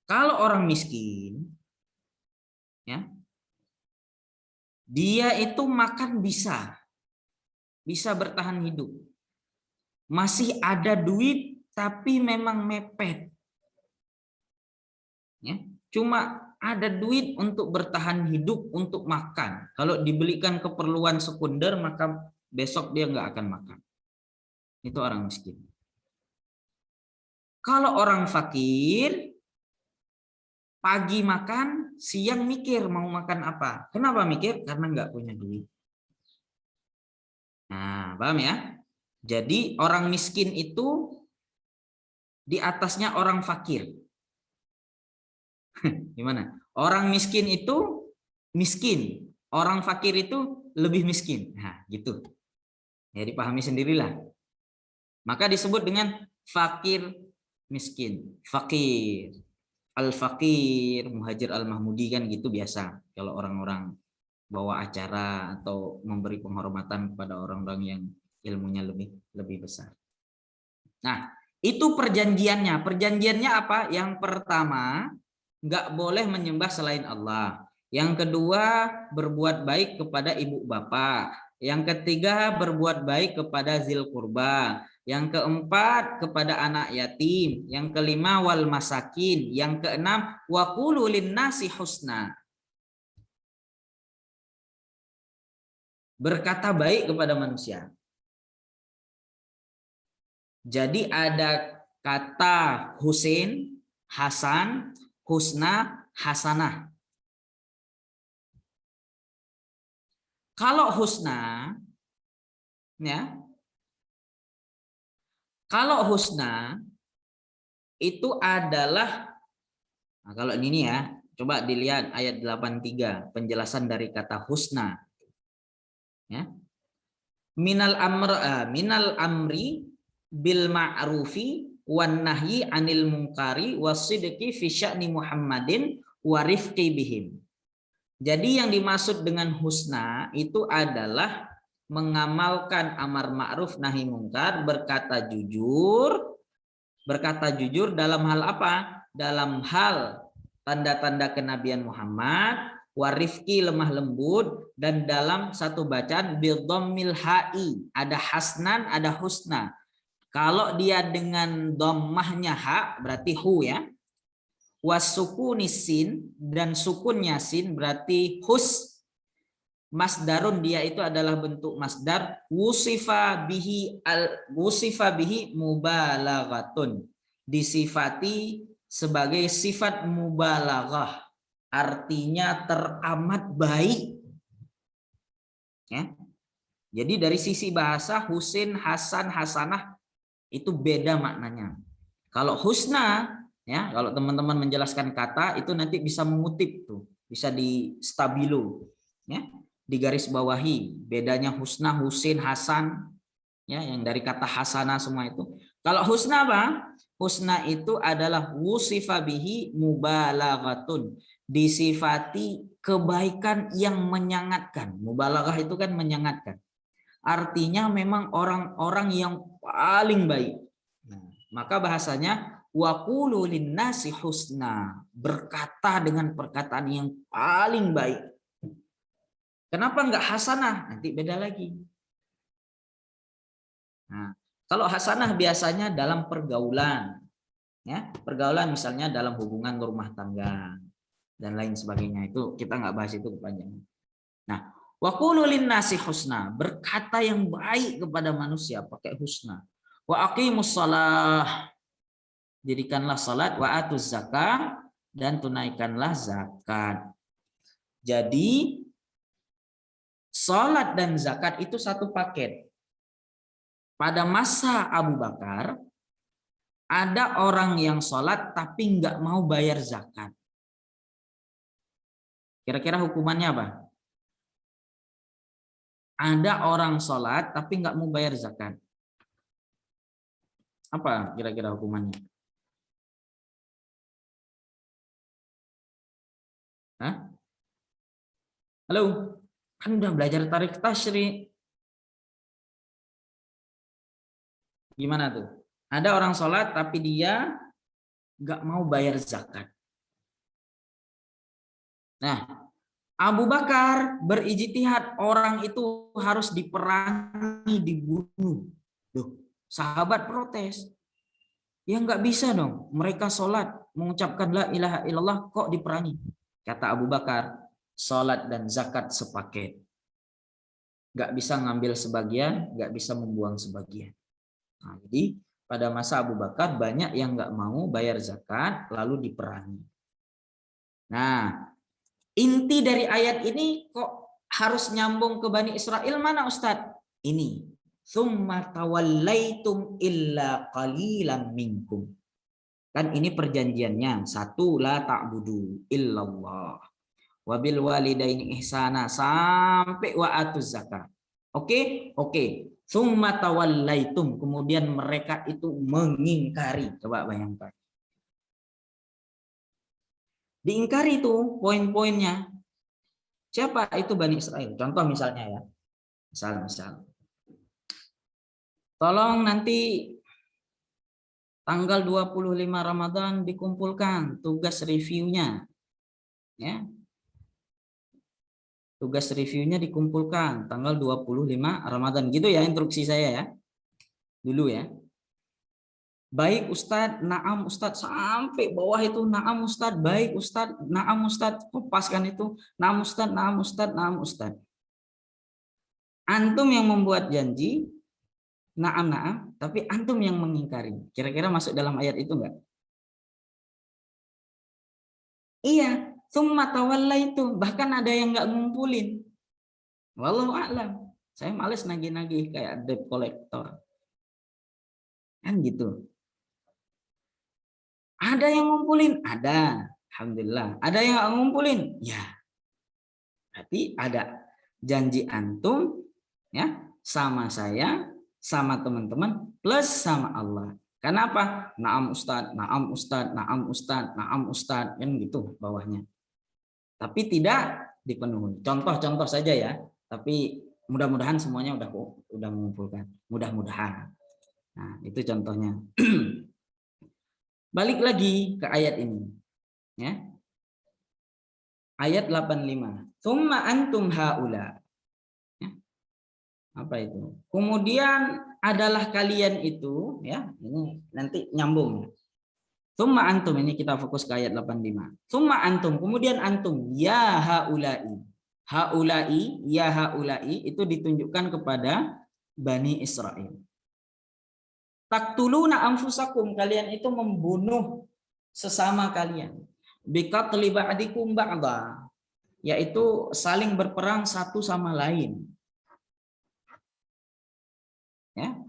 Kalau orang miskin, ya, dia itu makan bisa bertahan hidup. Masih ada duit, tapi memang mepet. Ya, cuma ada duit untuk bertahan hidup, untuk makan. Kalau dibelikan keperluan sekunder, maka besok dia nggak akan makan. Itu orang miskin. Kalau orang fakir, pagi makan, siang mikir mau makan apa. Kenapa mikir? Karena nggak punya duit. Nah, paham ya? Jadi orang miskin itu di atasnya orang fakir. Gimana? Orang miskin itu miskin, orang fakir itu lebih miskin. Nah, gitu. Ya dipahami sendirilah. Maka disebut dengan fakir miskin. Fakir. Al-Fakir, Muhajir Al-Mahmudi kan gitu biasa. Kalau orang-orang bawa acara atau memberi penghormatan kepada orang-orang yang ilmunya lebih besar. Nah, itu perjanjiannya. Perjanjiannya apa? Yang pertama, nggak boleh menyembah selain Allah. Yang kedua, berbuat baik kepada ibu bapak. Yang ketiga, berbuat baik kepada zil kurba. Yang keempat, kepada anak yatim. Yang kelima, wal masakin. Yang keenam, wa qulu linnasi husna. Berkata baik kepada manusia. Jadi ada kata Husain, Hasan, husna, hasanah. Kalau husna, ya, kalau husna itu adalah, nah kalau ini ya, coba dilihat ayat 83, penjelasan dari kata husna. Ya. Minal amri bil ma'rufi wan nahyi anil munkari wasidqi fi sya'ni Muhammadin wa rifqi bihim. Jadi yang dimaksud dengan husna itu adalah mengamalkan amar ma'ruf nahi mungkar, berkata jujur dalam hal apa? Dalam hal tanda-tanda kenabian Muhammad, warifki lemah lembut, dan dalam satu bacaan bil dhammil ha'i, ada hasnan, ada husna. Kalau dia dengan dhammahnya ha berarti hu ya. Wasukunisin sin dan sukunnya sin berarti hus. Masdarun dia itu adalah bentuk masdar wusifa bihi mubalaghatun, disifati sebagai sifat mubalaghah. artinya teramat baik. Ya. Jadi dari sisi bahasa Husin, Hasan, Hasanah itu beda maknanya. Kalau husna, ya, kalau teman-teman menjelaskan kata itu nanti bisa mengutip tuh, bisa di stabilo, ya, di garis bawahi bedanya husna, husin, hasan, ya, yang dari kata hasanah semua itu. Kalau husna apa? Husna itu adalah wusifa bihi mubalaghatun, disifati kebaikan yang menyangatkan. Mubalaghah itu kan menyangatkan. Artinya memang orang-orang yang paling baik. Nah, maka bahasanya waqulu linnasi husna, berkata dengan perkataan yang paling baik. Kenapa enggak hasanah? Nanti beda lagi. Nah, kalau hasanah biasanya dalam pergaulan, ya, pergaulan misalnya dalam hubungan rumah tangga dan lain sebagainya, itu kita nggak bahas itu kepanjangan. Nah, waqulu linnasi husna, berkata yang baik kepada manusia pakai husna. Wa aqimus shalah, dirikanlah salat, wa atuz zakat, dan tunaikanlah zakat. Jadi salat dan zakat itu satu paket. Pada masa Abu Bakar ada orang yang salat tapi nggak mau bayar zakat. Kira-kira hukumannya apa? Ada orang sholat tapi nggak mau bayar zakat. Apa kira-kira hukumannya? Hah? Halo? Kan udah belajar tarik tasyri. Gimana tuh? Ada orang sholat tapi dia nggak mau bayar zakat. Nah, Abu Bakar berijtihad orang itu harus diperangi, dibunuh. Loh, sahabat protes. Ya nggak bisa dong. Mereka sholat mengucapkan la ilaha illallah kok diperangi. Kata Abu Bakar, sholat dan zakat sepaket. Nggak bisa ngambil sebagian, nggak bisa membuang sebagian. Nah, jadi pada masa Abu Bakar banyak yang nggak mau bayar zakat lalu diperangi. Nah, inti dari ayat ini kok harus nyambung ke Bani Israel mana Ustadz? Ini. Tsumma tawallaitum illa qalilan minkum. Kan ini perjanjiannya. Satu, la ta'budu illallah. Wabil walidaini ihsana sampai wa atuz zakat. Oke? Oke. Tsumma tawallaitum. Kemudian mereka itu mengingkari. Coba bayangkan. Diingkari itu poin-poinnya. Siapa itu Bani Israel? Contoh misalnya ya. Misal. Tolong nanti tanggal 25 Ramadan dikumpulkan tugas reviewnya. Ya. Tugas reviewnya dikumpulkan tanggal 25 Ramadan. Gitu ya instruksi saya ya. Dulu ya. Baik Ustadz, naam Ustadz, sampai bawah itu naam Ustadz, baik Ustadz, naam Ustadz, kopaskan itu, naam Ustadz, naam Ustadz, naam Ustadz. Antum yang membuat janji, naam, tapi antum yang mengingkari. Kira-kira masuk dalam ayat itu enggak? Iya, tsumma tawallaitum, bahkan ada yang enggak ngumpulin. Wallahu a'lam. Saya males nagih-nagih kayak debt collector. Kan gitu. Ada yang ngumpulin? Ada. Alhamdulillah. Ada yang nggak ngumpulin? Ya. Berarti ada janji antum ya sama saya, sama teman-teman, plus sama Allah. Kenapa? Naam Ustadz, naam Ustadz, naam Ustadz, naam Ustadz. Kan gitu bawahnya. Tapi tidak dipenuhi. Contoh-contoh saja ya. Tapi mudah-mudahan semuanya udah mengumpulkan. Mudah-mudahan. Nah, itu contohnya. Balik lagi ke ayat ini. Ya. Ayat 85. Tsumma antum haula. Ya. Apa itu? Kemudian adalah kalian itu, ya. Ini nanti nyambung. Tsumma antum, ini kita fokus ke ayat 85. Tsumma antum, kemudian antum, ya haulai. Haulai, ya haulai itu ditunjukkan kepada Bani Israel. Taktuluna anfusakum, kalian itu membunuh sesama kalian. biqatli ba'dikum ba'da, yaitu saling berperang satu sama lain. Ya.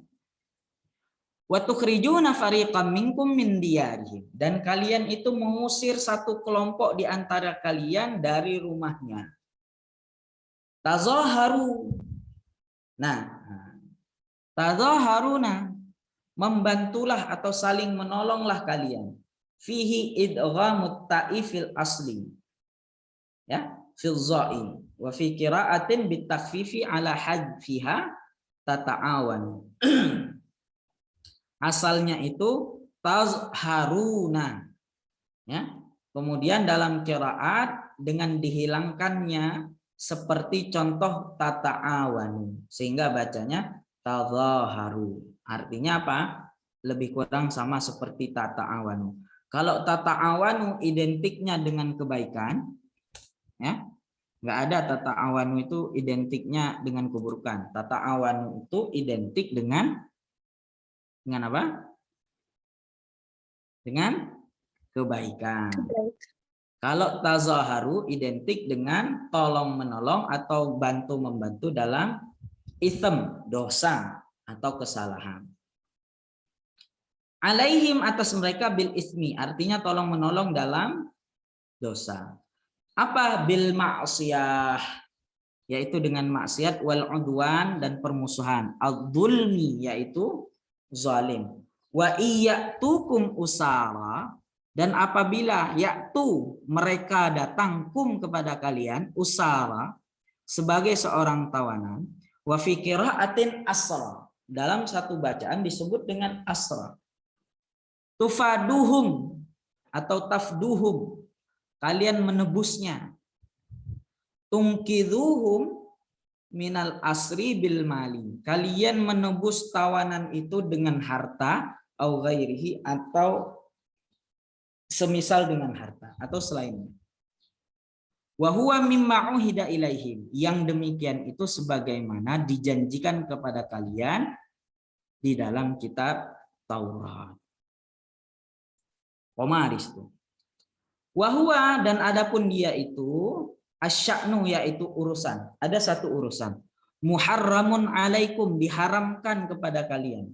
Wa tukhrijuna fariqam minkum min diyarihim, dan kalian itu mengusir satu kelompok di antara kalian dari rumahnya. Tazaharu. Nah, tazaharuna, membantulah atau saling menolonglah kalian. Fihi idghamut ta'i fil asli. Ya, fil za'i. Wa fi qira'atin bitakfifi ala hadfiha tata'awan. Asalnya itu tazharuna. Ya. Kemudian dalam qiraat dengan dihilangkannya seperti contoh tata'awanu, sehingga bacanya tazaharu. Artinya apa? Lebih kurang sama seperti tata'awanu. Kalau tata'awanu identiknya dengan kebaikan, ya, nggak ada tata'awanu itu identiknya dengan keburukan. Tata'awanu itu identik dengan apa? Dengan kebaikan. Kalau tazaharu identik dengan tolong menolong atau bantu membantu dalam itsm, dosa atau kesalahan. Alaihim, atas mereka, bil ismi, artinya tolong menolong dalam dosa. Apa bil ma'siyah? Yaitu dengan maksiat, wal udwan, dan permusuhan. Al-dzulmi, yaitu zalim. Wa iyyatukum usara, dan apabila yaktu mereka datang kum kepada kalian, usara sebagai seorang tawanan, wa fi qira'atin asra, dalam satu bacaan disebut dengan asra. Tufaduhum atau tafduhum, kalian menebusnya. Tungkidhuhum minal asri bil mali, kalian menebus tawanan itu dengan harta, au ghairihi, atau semisal dengan harta atau selainnya. Wa huwa mimma uhida ilaihim, yang demikian itu sebagaimana dijanjikan kepada kalian di dalam kitab Taurat. Komaris itu. Wa huwa, dan adapun dia itu asya'nu, yaitu urusan. Ada satu urusan. Muharramun alaikum, diharamkan kepada kalian.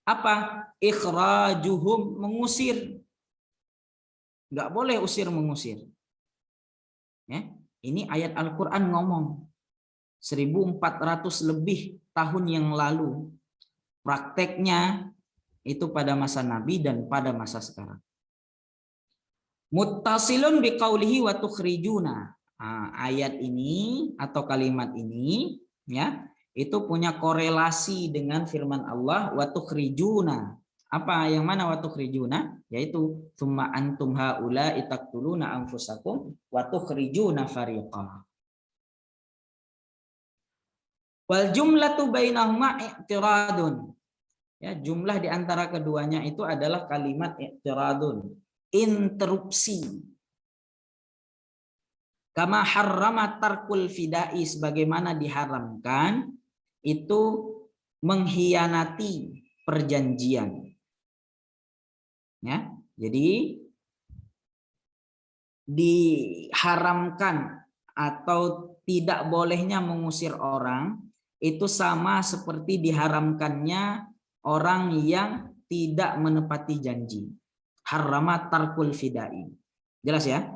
Apa? Ikhrajuhum, mengusir. Enggak boleh usir mengusir. Ya, ini ayat Al-Qur'an ngomong 1400 lebih tahun yang lalu. Prakteknya itu pada masa Nabi dan pada masa sekarang. Muttasilun biqaulihi wa tukhrijuna. Ayat ini atau kalimat ini, ya, itu punya korelasi dengan firman Allah wa tukhrijuna. Apa yang mana wa tukhrijuna? Yaitu tsumma antum haula taqtuluna anfusakum wa tukhrijuna fariqa. Wal jumlatu bainahuma i'tiradun. Ya, jumlah di antara keduanya itu adalah kalimat i'tiradun, interupsi. Kama harrama tarkul fidai, sebagaimana diharamkan itu mengkhianati perjanjian. Ya, jadi diharamkan atau tidak bolehnya mengusir orang itu sama seperti diharamkannya orang yang tidak menepati janji. Harrama tarkul fidai. Jelas ya?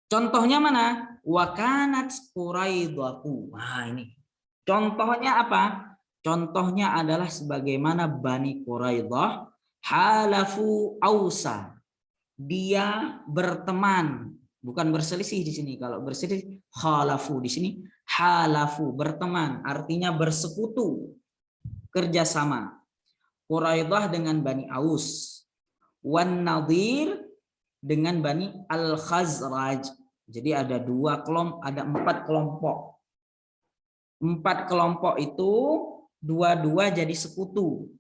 Contohnya mana? Wa kanat Quraidah. Nah, ini. Contohnya apa? Contohnya adalah sebagaimana Bani Quraidah halafu ausa. Dia berteman, bukan berselisih di sini. Kalau berselisih halafu, di sini halafu, berteman, artinya bersekutu, kerjasama. Quraidah dengan Bani Aus, wan Nadir dengan Bani Al-Khazraj. Jadi ada dua kelompok, ada 4 kelompok. 4 kelompok itu dua-dua jadi sekutu.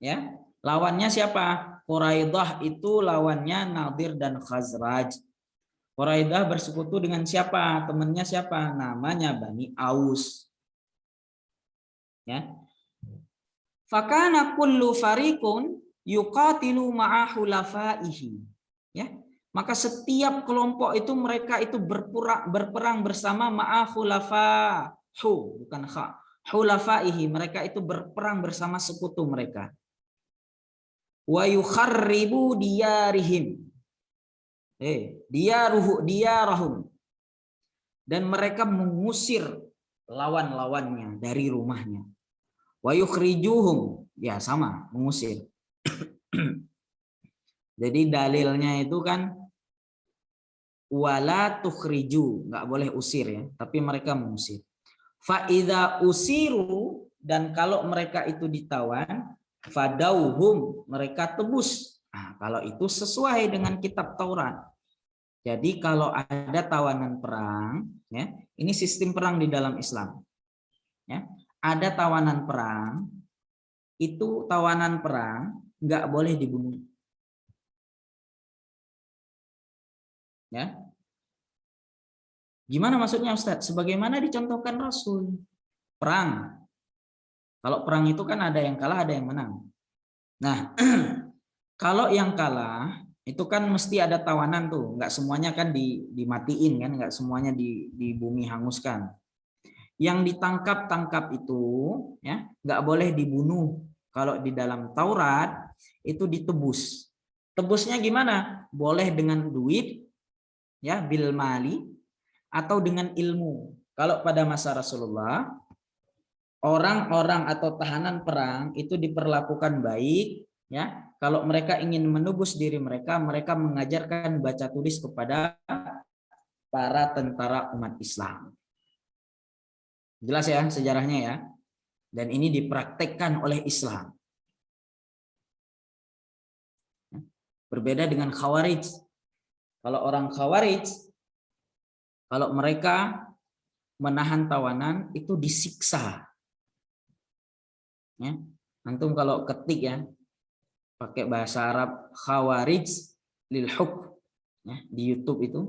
Ya, lawannya siapa? Quraidah itu lawannya Nadir dan Khazraj. Quraidah bersekutu dengan siapa? Temannya siapa? Namanya Bani Aus. Ya. Fakana kullu fariqun yuqatilu ma'a hulafaihi. Ya, maka setiap kelompok itu mereka itu berperang bersama khulafahu, bukan khulafaihi, mereka itu berperang bersama sekutu mereka. Wa yukharribu diyarihim. Diyarahum. Dan mereka mengusir lawan-lawannya dari rumahnya. Wa yukhrijuhum, ya sama, mengusir. Jadi dalilnya itu kan wala tukhriju, nggak boleh usir ya, tapi mereka mengusir. Fa idza usiru, dan kalau mereka itu ditawan, fadauhum, mereka tebus. Nah, kalau itu sesuai dengan kitab Taurat. Jadi kalau ada tawanan perang, ya, ini sistem perang di dalam Islam. Ya, ada tawanan perang, itu tawanan perang nggak boleh dibunuh. Ya, gimana maksudnya Ustadz? Sebagaimana dicontohkan Rasul, perang. Kalau perang itu kan ada yang kalah, ada yang menang. Nah, kalau yang kalah itu kan mesti ada tawanan tuh, nggak semuanya kan dimatiin kan, nggak semuanya di bumi hanguskan. Yang ditangkap itu ya nggak boleh dibunuh. Kalau di dalam Taurat itu ditebus. Tebusnya gimana? Boleh dengan duit, ya, bil mali, atau dengan ilmu. Kalau pada masa Rasulullah, orang-orang atau tahanan perang itu diperlakukan baik, ya. Kalau mereka ingin menebus diri mereka, mereka mengajarkan baca tulis kepada para tentara umat Islam. Jelas ya sejarahnya ya. Dan ini dipraktekkan oleh Islam. Berbeda dengan Khawarij. Kalau orang Khawarij, kalau mereka menahan tawanan itu disiksa. Ya. Antum kalau ketik ya, pakai bahasa Arab Khawarij lil hukm, ya, di YouTube itu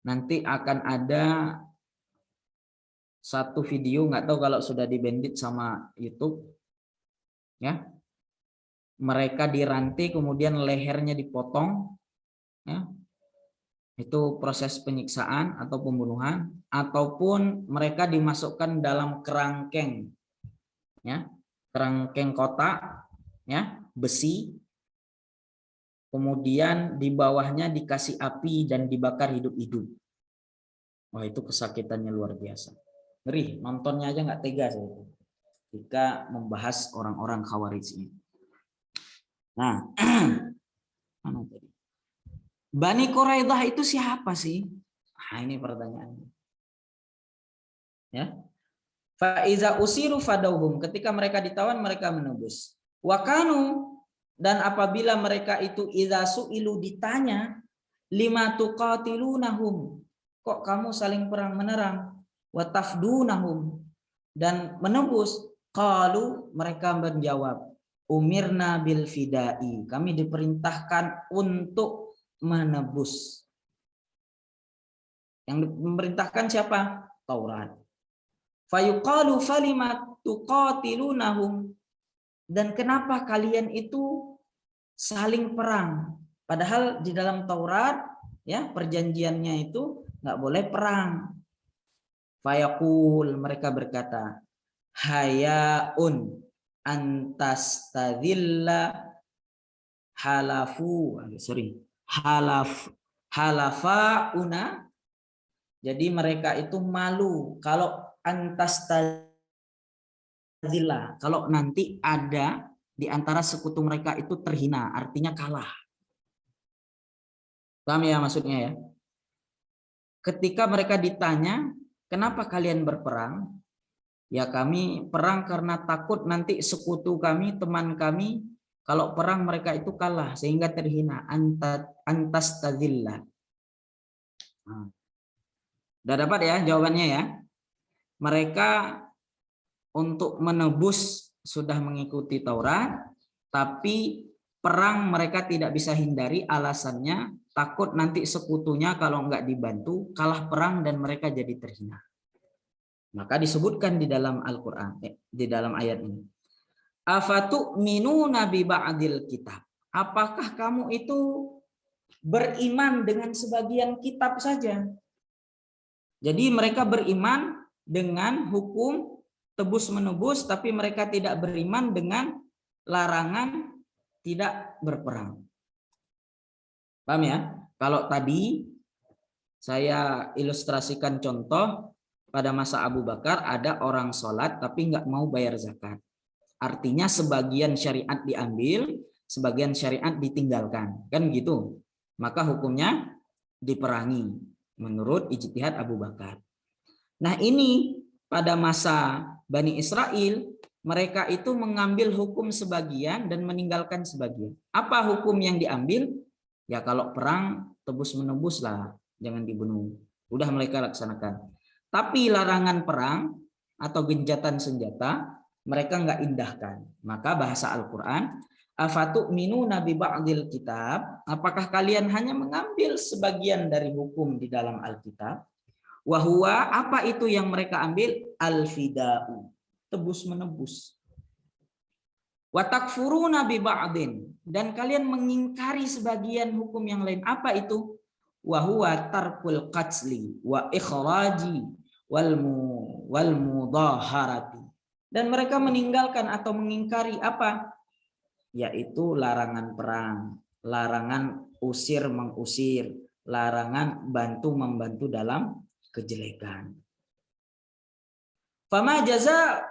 nanti akan ada satu video, nggak tahu kalau sudah dibandit sama YouTube, ya, mereka dirantai kemudian lehernya dipotong, ya, itu proses penyiksaan atau pembunuhan, ataupun mereka dimasukkan dalam kerangkeng, ya, kerangkeng kotak, ya, besi, kemudian di bawahnya dikasih api dan dibakar hidup-hidup. Wah, itu kesakitannya luar biasa. Ngeri, nontonnya aja nggak tega saya jika membahas orang-orang Khawarij ini. Nah, mana tadi? Bani Quraidah itu siapa sih? Nah, ini pertanyaannya. Ya. Fa iza usiru fadauhum, ketika mereka ditawan mereka menebus. Wa kanu, dan apabila mereka itu idza su'ilu, ditanya, lima tuqatilunahum, kok kamu saling perang menerang, wa tafdunahum, dan menebus, qalu, mereka menjawab, umirna bil fidai, kami diperintahkan untuk menebus. Yang memerintahkan siapa? Taurat. Fayuqalu falima tuqatilunahum, dan kenapa kalian itu saling perang? Padahal di dalam Taurat, ya, perjanjiannya itu nggak boleh perang. Fayaqul, mereka berkata, hayaun antastadzilla halafauna. Jadi mereka itu malu kalau antastadzilla, kalau nanti ada di antara sekutu mereka itu terhina, artinya kalah. Paham ya maksudnya ya? Ketika mereka ditanya, kenapa kalian berperang? Ya, kami perang karena takut nanti sekutu kami, teman kami, kalau perang mereka itu kalah sehingga terhina. Antastadzilla. Udah dapat ya jawabannya ya? Mereka untuk menebus sudah mengikuti Taurat, tapi perang mereka tidak bisa hindari, alasannya takut nanti sekutunya kalau nggak dibantu kalah perang dan mereka jadi terhina. Maka disebutkan di dalam Al-Quran, di dalam ayat ini, afatu'minuna bi ba'dil kitab, apakah kamu itu beriman dengan sebagian kitab saja. Jadi mereka beriman dengan hukum tebus-menebus, tapi mereka tidak beriman dengan larangan tidak berperang. Paham ya? Kalau tadi saya ilustrasikan contoh, pada masa Abu Bakar ada orang sholat tapi nggak mau bayar zakat. Artinya sebagian syariat diambil, sebagian syariat ditinggalkan. Kan gitu. Maka hukumnya diperangi menurut ijtihad Abu Bakar. Nah ini pada masa Bani Israel, mereka itu mengambil hukum sebagian dan meninggalkan sebagian. Apa hukum yang diambil? Ya kalau perang tebus-menebus lah, jangan dibunuh. Udah mereka laksanakan. Tapi larangan perang atau gencatan senjata, mereka nggak indahkan. Maka bahasa Al-Quran, afatu'minuna bi ba'dil kitab, apakah kalian hanya mengambil sebagian dari hukum di dalam Alkitab? Wahwa, apa itu yang mereka ambil? Al-fida'u, tebus-menebus. Wa takfuruna bi ba'din, dan kalian mengingkari sebagian hukum yang lain. Apa itu? Wa huwa tarkul qatsli wa ikhraji wal mudaharati. Dan mereka meninggalkan atau mengingkari apa? Yaitu larangan perang, larangan usir mengusir, larangan bantu membantu dalam kejelekan. Fama jaza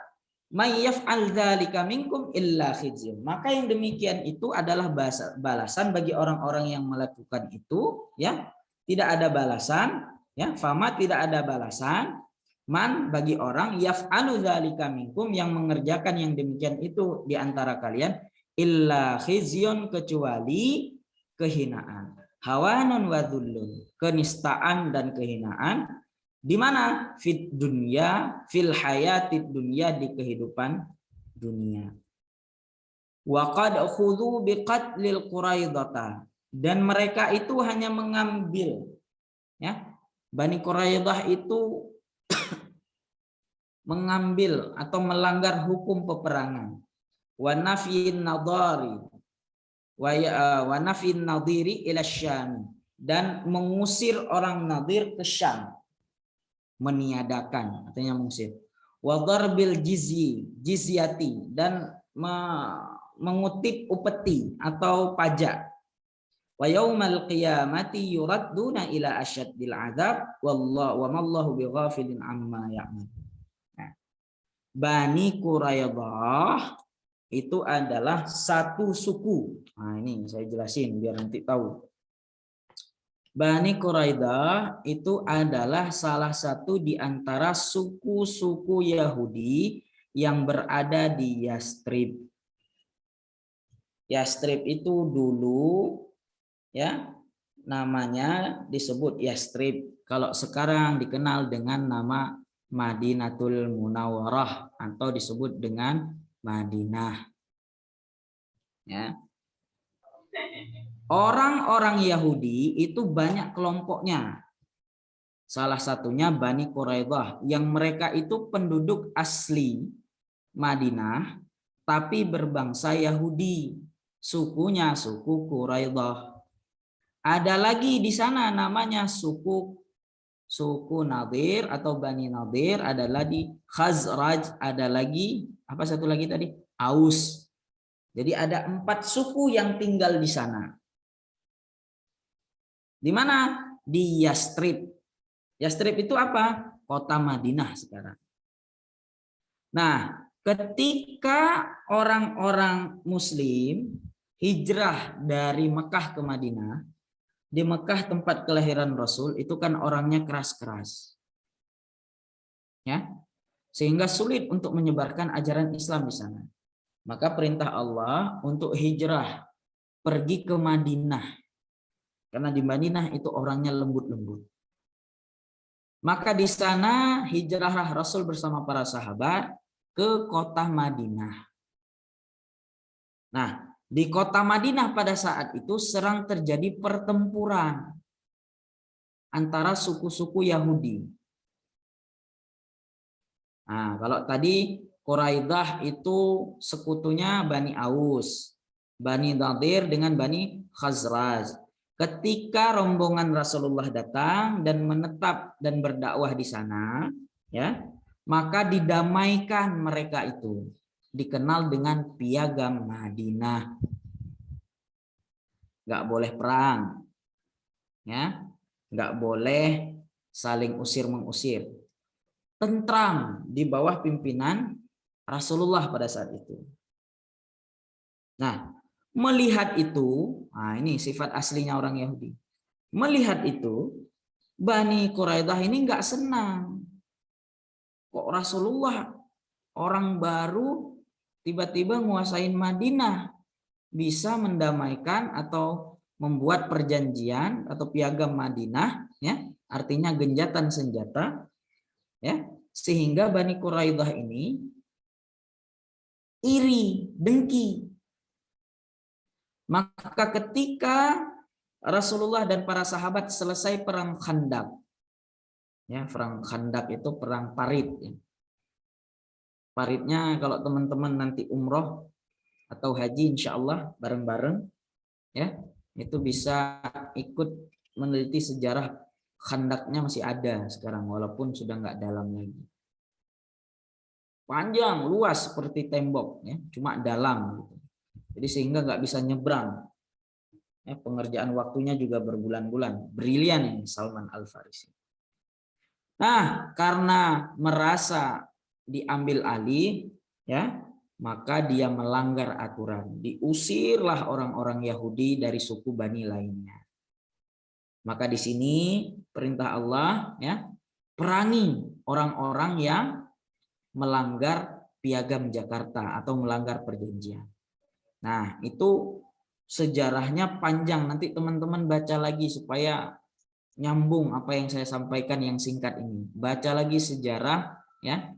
may yaf'al dzalika minkum illa khizyun. Maka yang demikian itu adalah balasan bagi orang-orang yang melakukan itu, ya. Tidak ada balasan, ya. Fama tidak ada balasan man bagi orang yaf'alu dzalika minkum yang mengerjakan yang demikian itu di antara kalian illa khizyun, kecuali kehinaan. Hawanun wa dhullun, kenistaan dan kehinaan. Di mana? Fit dunya, fil hayatid dunya, di kehidupan dunia. Wa qad khudhu biqatlil Quraidah, dan mereka itu hanya mengambil, ya, Bani Quraidah itu mengambil atau melanggar hukum peperangan. Wa nafyin nadari wa nafyin nadiri ila Syam, dan mengusir orang Nadir ke Syam. Meniadakan, artinya mengusir. Wa darbil jizyati, dan mengutip upeti atau pajak. Wa yaumal qiyamati yuradduna ila asyaddil azab wallahu wa mallahu bighafilin amma ya'mal. Nah, Bani Quraidah itu adalah satu suku. Nah, ini saya jelasin biar nanti tahu. Bani Quraidah itu adalah salah satu di antara suku-suku Yahudi yang berada di Yastrib. Yastrib itu dulu, ya, namanya disebut Yastrib. Kalau sekarang dikenal dengan nama Madinatul Munawwarah atau disebut dengan Madinah. Ya. Orang-orang Yahudi itu banyak kelompoknya. Salah satunya Bani Quraidah, yang mereka itu penduduk asli Madinah tapi berbangsa Yahudi. Sukunya suku Quraidah. Ada lagi di sana namanya suku Nadir atau Bani Nadir, ada lagi Khazraj, ada lagi apa satu lagi tadi? Aus. Jadi ada 4 suku yang tinggal di sana. Di mana? Di Yastrib. Yastrib itu apa? Kota Madinah sekarang. Nah, ketika orang-orang Muslim hijrah dari Mekah ke Madinah, di Mekah tempat kelahiran Rasul itu kan orangnya keras-keras, ya, sehingga sulit untuk menyebarkan ajaran Islam di sana. Maka perintah Allah untuk hijrah pergi ke Madinah. Karena di Madinah itu orangnya lembut-lembut. Maka di sana hijrahlah Rasul bersama para sahabat ke kota Madinah. Nah, di kota Madinah pada saat itu sedang terjadi pertempuran antara suku-suku Yahudi. Nah, kalau tadi Quraidah itu sekutunya Bani Aus, Bani Nadir dengan Bani Khazraj. ketika rombongan Rasulullah datang dan menetap dan berdakwah di sana, ya, maka didamaikan mereka itu, dikenal dengan piagam Madinah. Nggak boleh perang, ya, nggak boleh saling usir mengusir, tentram di bawah pimpinan Rasulullah pada saat itu. Nah, melihat itu, nah ini sifat aslinya orang Yahudi. Melihat itu, Bani Quraidah ini nggak senang. Kok Rasulullah orang baru tiba-tiba nguasain Madinah, bisa mendamaikan atau membuat perjanjian atau piagam Madinah, ya, artinya genjatan senjata, ya, sehingga Bani Quraidah ini iri, dengki. Maka ketika Rasulullah dan para sahabat selesai perang Khandaq, ya, perang Khandaq itu perang parit, ya. Paritnya kalau teman-teman nanti umroh atau haji insya Allah bareng-bareng, ya, itu bisa ikut meneliti sejarah Khandaqnya, masih ada sekarang walaupun sudah nggak dalam lagi. Panjang, luas seperti tembok, ya, cuma dalam gitu. Jadi sehingga nggak bisa nyebrang. Ya, pengerjaan waktunya juga berbulan-bulan. Brilian ini Salman Al-Farisi. Nah, karena merasa diambil alih, ya, maka dia melanggar aturan. Diusirlah orang-orang Yahudi dari suku Bani lainnya. Maka di sini perintah Allah, ya, perangi orang-orang yang melanggar piagam Jakarta atau melanggar perjanjian. Nah, itu sejarahnya panjang. Nanti teman-teman baca lagi supaya nyambung apa yang saya sampaikan yang singkat ini. Baca lagi sejarah, ya,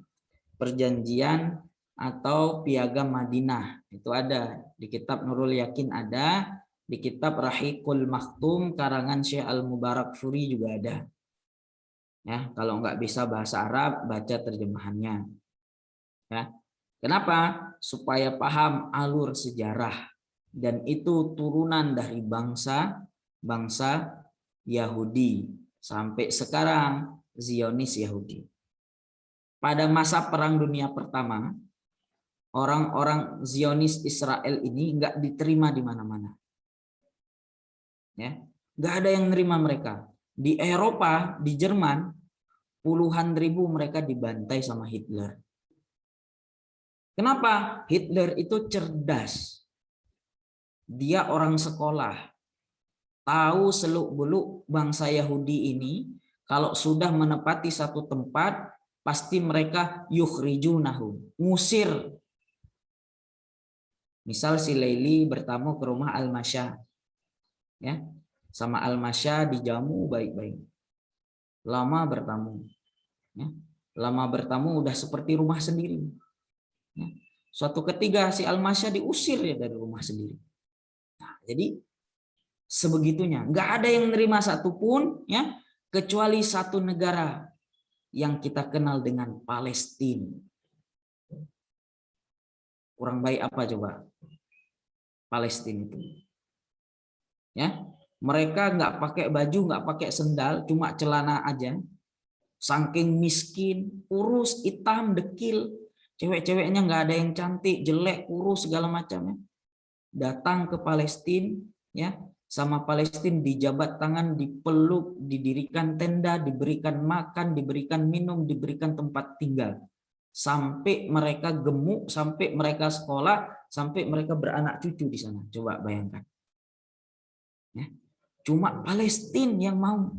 perjanjian atau piagam Madinah. Itu ada di kitab Nurul Yakin, ada di kitab Rahiqul Maktum karangan Syekh Al-Mubarakfuri juga ada. Ya, kalau nggak bisa bahasa Arab, baca terjemahannya. Ya. Kenapa? Supaya paham alur sejarah, dan itu turunan dari bangsa Yahudi sampai sekarang Zionis Yahudi. Pada masa Perang Dunia Pertama, orang-orang Zionis Israel ini nggak diterima di mana-mana. Ya, nggak ada yang nerima mereka. Di Eropa, di Jerman, puluhan ribu mereka dibantai sama Hitler. Kenapa? Hitler itu cerdas. Dia orang sekolah. Tahu seluk-beluk bangsa Yahudi ini, kalau sudah menepati satu tempat, pasti mereka yukhrijunahu, ngusir. Misal si Leili bertamu ke rumah Al-Masya. Ya, sama Al-Masya dijamu baik-baik. Lama bertamu. Ya, lama bertamu udah seperti rumah sendiri. Ya. Suatu ketika si Al-Masya diusir ya dari rumah sendiri. Nah, jadi sebegitunya, nggak ada yang nerima satupun, ya, kecuali satu negara yang kita kenal dengan Palestina. Kurang baik apa coba? Palestina itu, ya, mereka nggak pakai baju, nggak pakai sendal, cuma celana aja. Saking miskin, kurus, hitam, dekil. Cewek-ceweknya nggak ada yang cantik, jelek, kurus segala macamnya. Datang ke Palestina, ya, sama Palestina dijabat tangan, dipeluk, didirikan tenda, diberikan makan, diberikan minum, diberikan tempat tinggal. Sampai mereka gemuk, sampai mereka sekolah, sampai mereka beranak cucu di sana. Coba bayangkan. Ya. Cuma Palestina yang mau.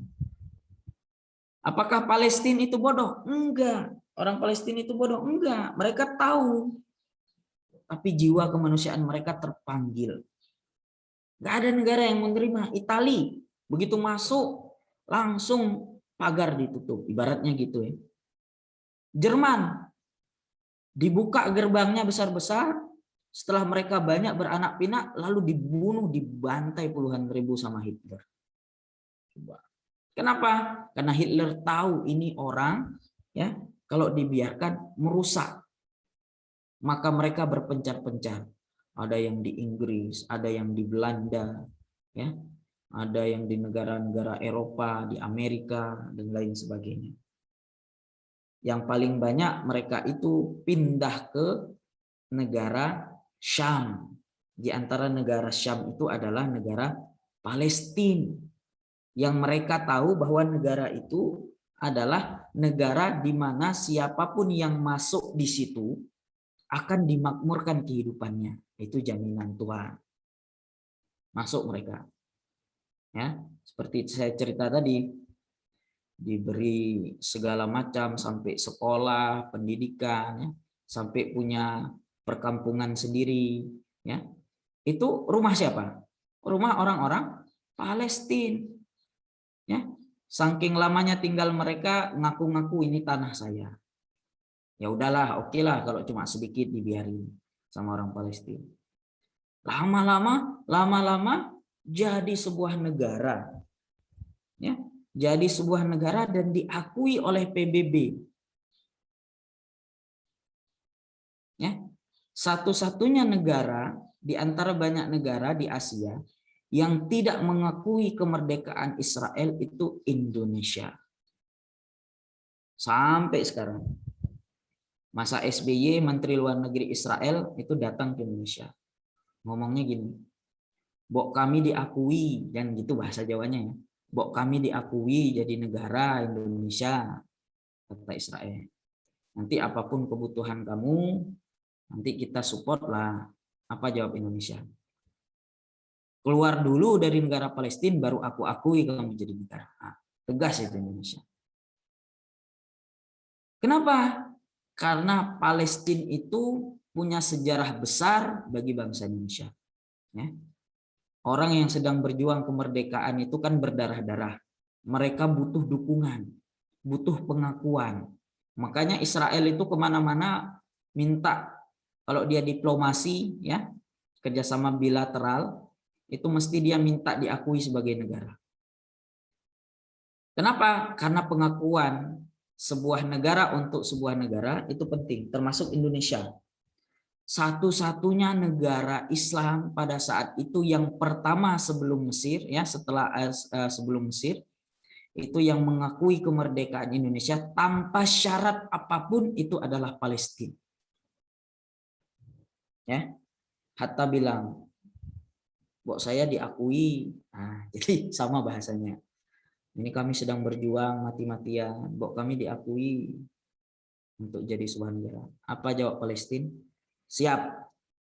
Apakah Palestina itu bodoh? Enggak. Orang Palestina itu bodoh? Enggak. Mereka tahu. Tapi jiwa kemanusiaan mereka terpanggil. Nggak ada negara yang menerima. Italia begitu masuk langsung pagar ditutup, ibaratnya gitu ya. Jerman dibuka gerbangnya besar-besar, setelah mereka banyak beranak pinak lalu dibunuh, dibantai puluhan ribu sama Hitler. Kenapa? Karena Hitler tahu ini orang, ya, kalau dibiarkan merusak. Maka mereka berpencar-pencar. Ada yang di Inggris, ada yang di Belanda, ya, ada yang di negara-negara Eropa, di Amerika, dan lain sebagainya. Yang paling banyak mereka itu pindah ke negara Syam. Di antara negara Syam itu adalah negara Palestina. Yang mereka tahu bahwa negara itu adalah negara di mana siapapun yang masuk di situ akan dimakmurkan kehidupannya. Itu jaminan Tuhan. Masuk mereka. Ya, seperti saya cerita tadi, diberi segala macam sampai sekolah, pendidikan, ya, sampai punya perkampungan sendiri, ya. Itu rumah siapa? Rumah orang-orang Palestina. Ya. Saking lamanya tinggal mereka, ngaku-ngaku ini tanah saya. Ya udahlah, oke lah kalau cuma sedikit dibiarin sama orang Palestina. Lama-lama jadi sebuah negara. Ya, jadi sebuah negara dan diakui oleh PBB. Ya. Satu-satunya negara di antara banyak negara di Asia yang tidak mengakui kemerdekaan Israel itu Indonesia. Sampai sekarang. Masa SBY, Menteri Luar Negeri Israel, itu datang ke Indonesia. Ngomongnya gini, "Bok kami diakui," dan gitu bahasa Jawanya ya. "Bok kami diakui jadi negara Indonesia," kata Israel. "Nanti apapun kebutuhan kamu, nanti kita support lah." Apa jawab Indonesia? "Keluar dulu dari negara Palestina, baru aku akui kamu jadi negara." Nah, tegas itu Indonesia. Kenapa? Karena Palestina itu punya sejarah besar bagi bangsa Indonesia. Ya. Orang yang sedang berjuang kemerdekaan itu kan berdarah-darah. Mereka butuh dukungan, butuh pengakuan. Makanya Israel itu kemana-mana minta, kalau dia diplomasi, ya, kerjasama bilateral, itu mesti dia minta diakui sebagai negara. Kenapa? Karena pengakuan sebuah negara untuk sebuah negara itu penting, termasuk Indonesia. Satu-satunya negara Islam pada saat itu yang pertama sebelum Mesir, ya, setelah sebelum Mesir, itu yang mengakui kemerdekaan Indonesia tanpa syarat apapun itu adalah Palestina. Ya, Hatta bilang, "Bok saya diakui." Nah, jadi sama bahasanya. Ini kami sedang berjuang mati-matian, bok kami diakui untuk jadi sebuah negara. Apa jawab Palestina? "Siap,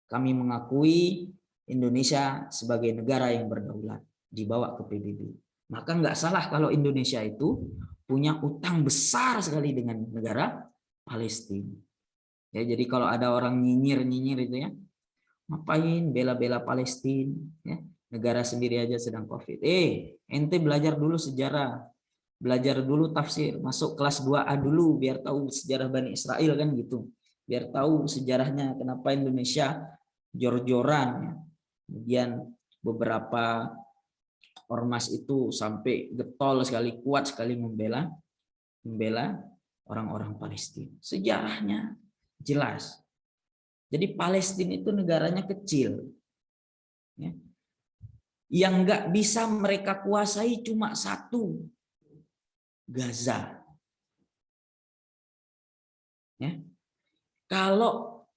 kami mengakui Indonesia sebagai negara yang berdaulat, dibawa ke PBB." Maka nggak salah kalau Indonesia itu punya utang besar sekali dengan negara Palestina. Ya, jadi kalau ada orang nyinyir itu ya, ngapain bela-bela Palestina? Ya, negara sendiri aja sedang COVID. Ente belajar dulu sejarah, belajar dulu tafsir, masuk kelas 2A dulu biar tahu sejarah Bani Israel kan gitu. Biar tahu sejarahnya kenapa Indonesia jor-joran. Ya. Kemudian beberapa ormas itu sampai getol sekali, kuat sekali membela orang-orang Palestina. Sejarahnya jelas. Jadi Palestina itu negaranya kecil. Ya. Yang nggak bisa mereka kuasai cuma satu, Gaza. Ya. Kalau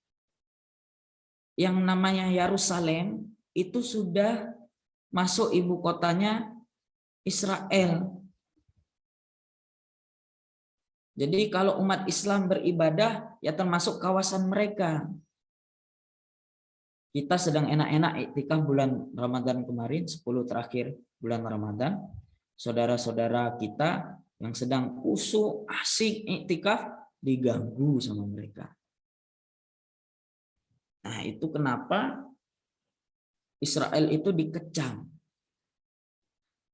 yang namanya Yerusalem itu sudah masuk ibu kotanya Israel. Jadi kalau umat Islam beribadah ya termasuk kawasan mereka. Kita sedang enak-enak iktikaf bulan Ramadan kemarin, 10 terakhir bulan Ramadan. Saudara-saudara kita yang sedang khusyuk, asik iktikaf diganggu sama mereka. Nah, itu kenapa Israel itu dikecam.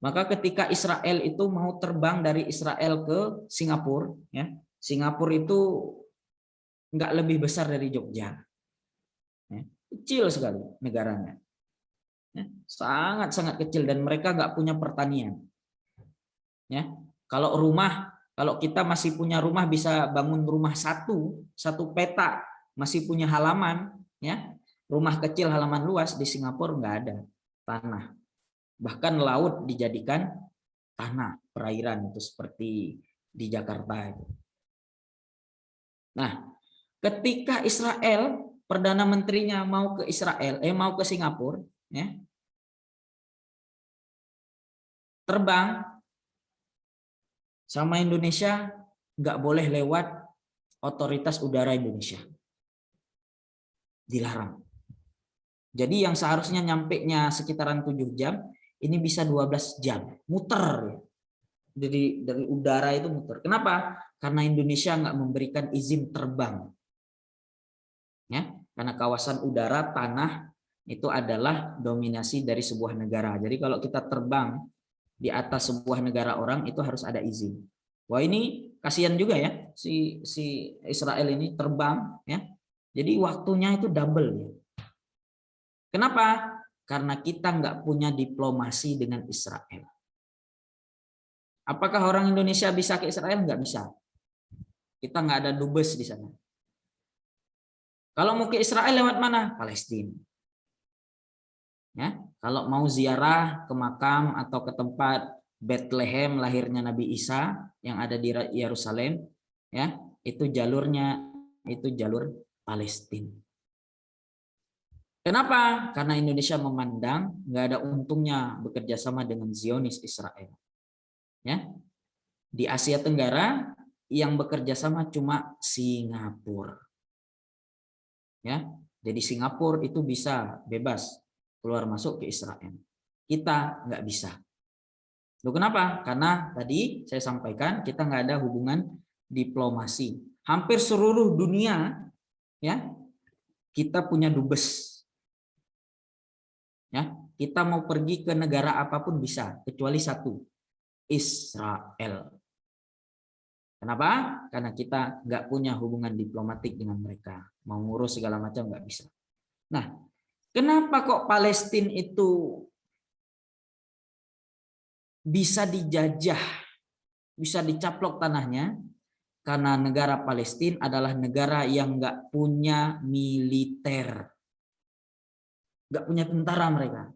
Maka ketika Israel itu mau terbang dari Israel ke Singapura, ya, Singapura itu nggak lebih besar dari Jogja, ya, kecil sekali negaranya, ya, sangat-sangat kecil dan mereka nggak punya pertanian. Ya, kalau kita masih punya rumah bisa bangun rumah satu petak, masih punya halaman, ya, rumah kecil halaman luas. Di Singapura nggak ada tanah. Bahkan laut dijadikan tanah, perairan itu seperti di Jakarta itu. Nah, ketika Israel, Perdana Menterinya mau ke Israel, mau ke Singapura, ya, terbang sama Indonesia nggak boleh lewat otoritas udara Indonesia. Dilarang. Jadi yang seharusnya nyampenya sekitaran 7 jam, ini bisa 12 jam. Muter. Dari udara itu muter. Kenapa? Karena Indonesia nggak memberikan izin terbang. Ya, karena kawasan udara, tanah, itu adalah dominasi dari sebuah negara. Jadi kalau kita terbang di atas sebuah negara orang, itu harus ada izin. Wah, ini kasihan juga ya, si Israel ini terbang. Ya. Jadi waktunya itu double. Ya. Kenapa? Karena kita nggak punya diplomasi dengan Israel. Apakah orang Indonesia bisa ke Israel? Nggak bisa. Kita nggak ada dubes di sana. Kalau mau ke Israel lewat mana? Palestina. Ya, kalau mau ziarah ke makam atau ke tempat Bethlehem lahirnya Nabi Isa yang ada di Yerusalem, ya, itu jalurnya itu jalur Palestina. Kenapa? Karena Indonesia memandang nggak ada untungnya bekerja sama dengan Zionis Israel. Ya, di Asia Tenggara yang bekerja sama cuma Singapura. Ya, jadi Singapura itu bisa bebas keluar masuk ke Israel. Kita nggak bisa. Loh, kenapa? Karena tadi saya sampaikan kita nggak ada hubungan diplomasi. Hampir seluruh dunia, ya, kita punya dubes. Ya, kita mau pergi ke negara apapun bisa, kecuali satu. Israel. Kenapa? Karena kita nggak punya hubungan diplomatik dengan mereka. Mau ngurus segala macam nggak bisa. Nah, kenapa kok Palestina itu bisa dijajah, bisa dicaplok tanahnya? Karena negara Palestina adalah negara yang nggak punya militer. Nggak punya tentara mereka.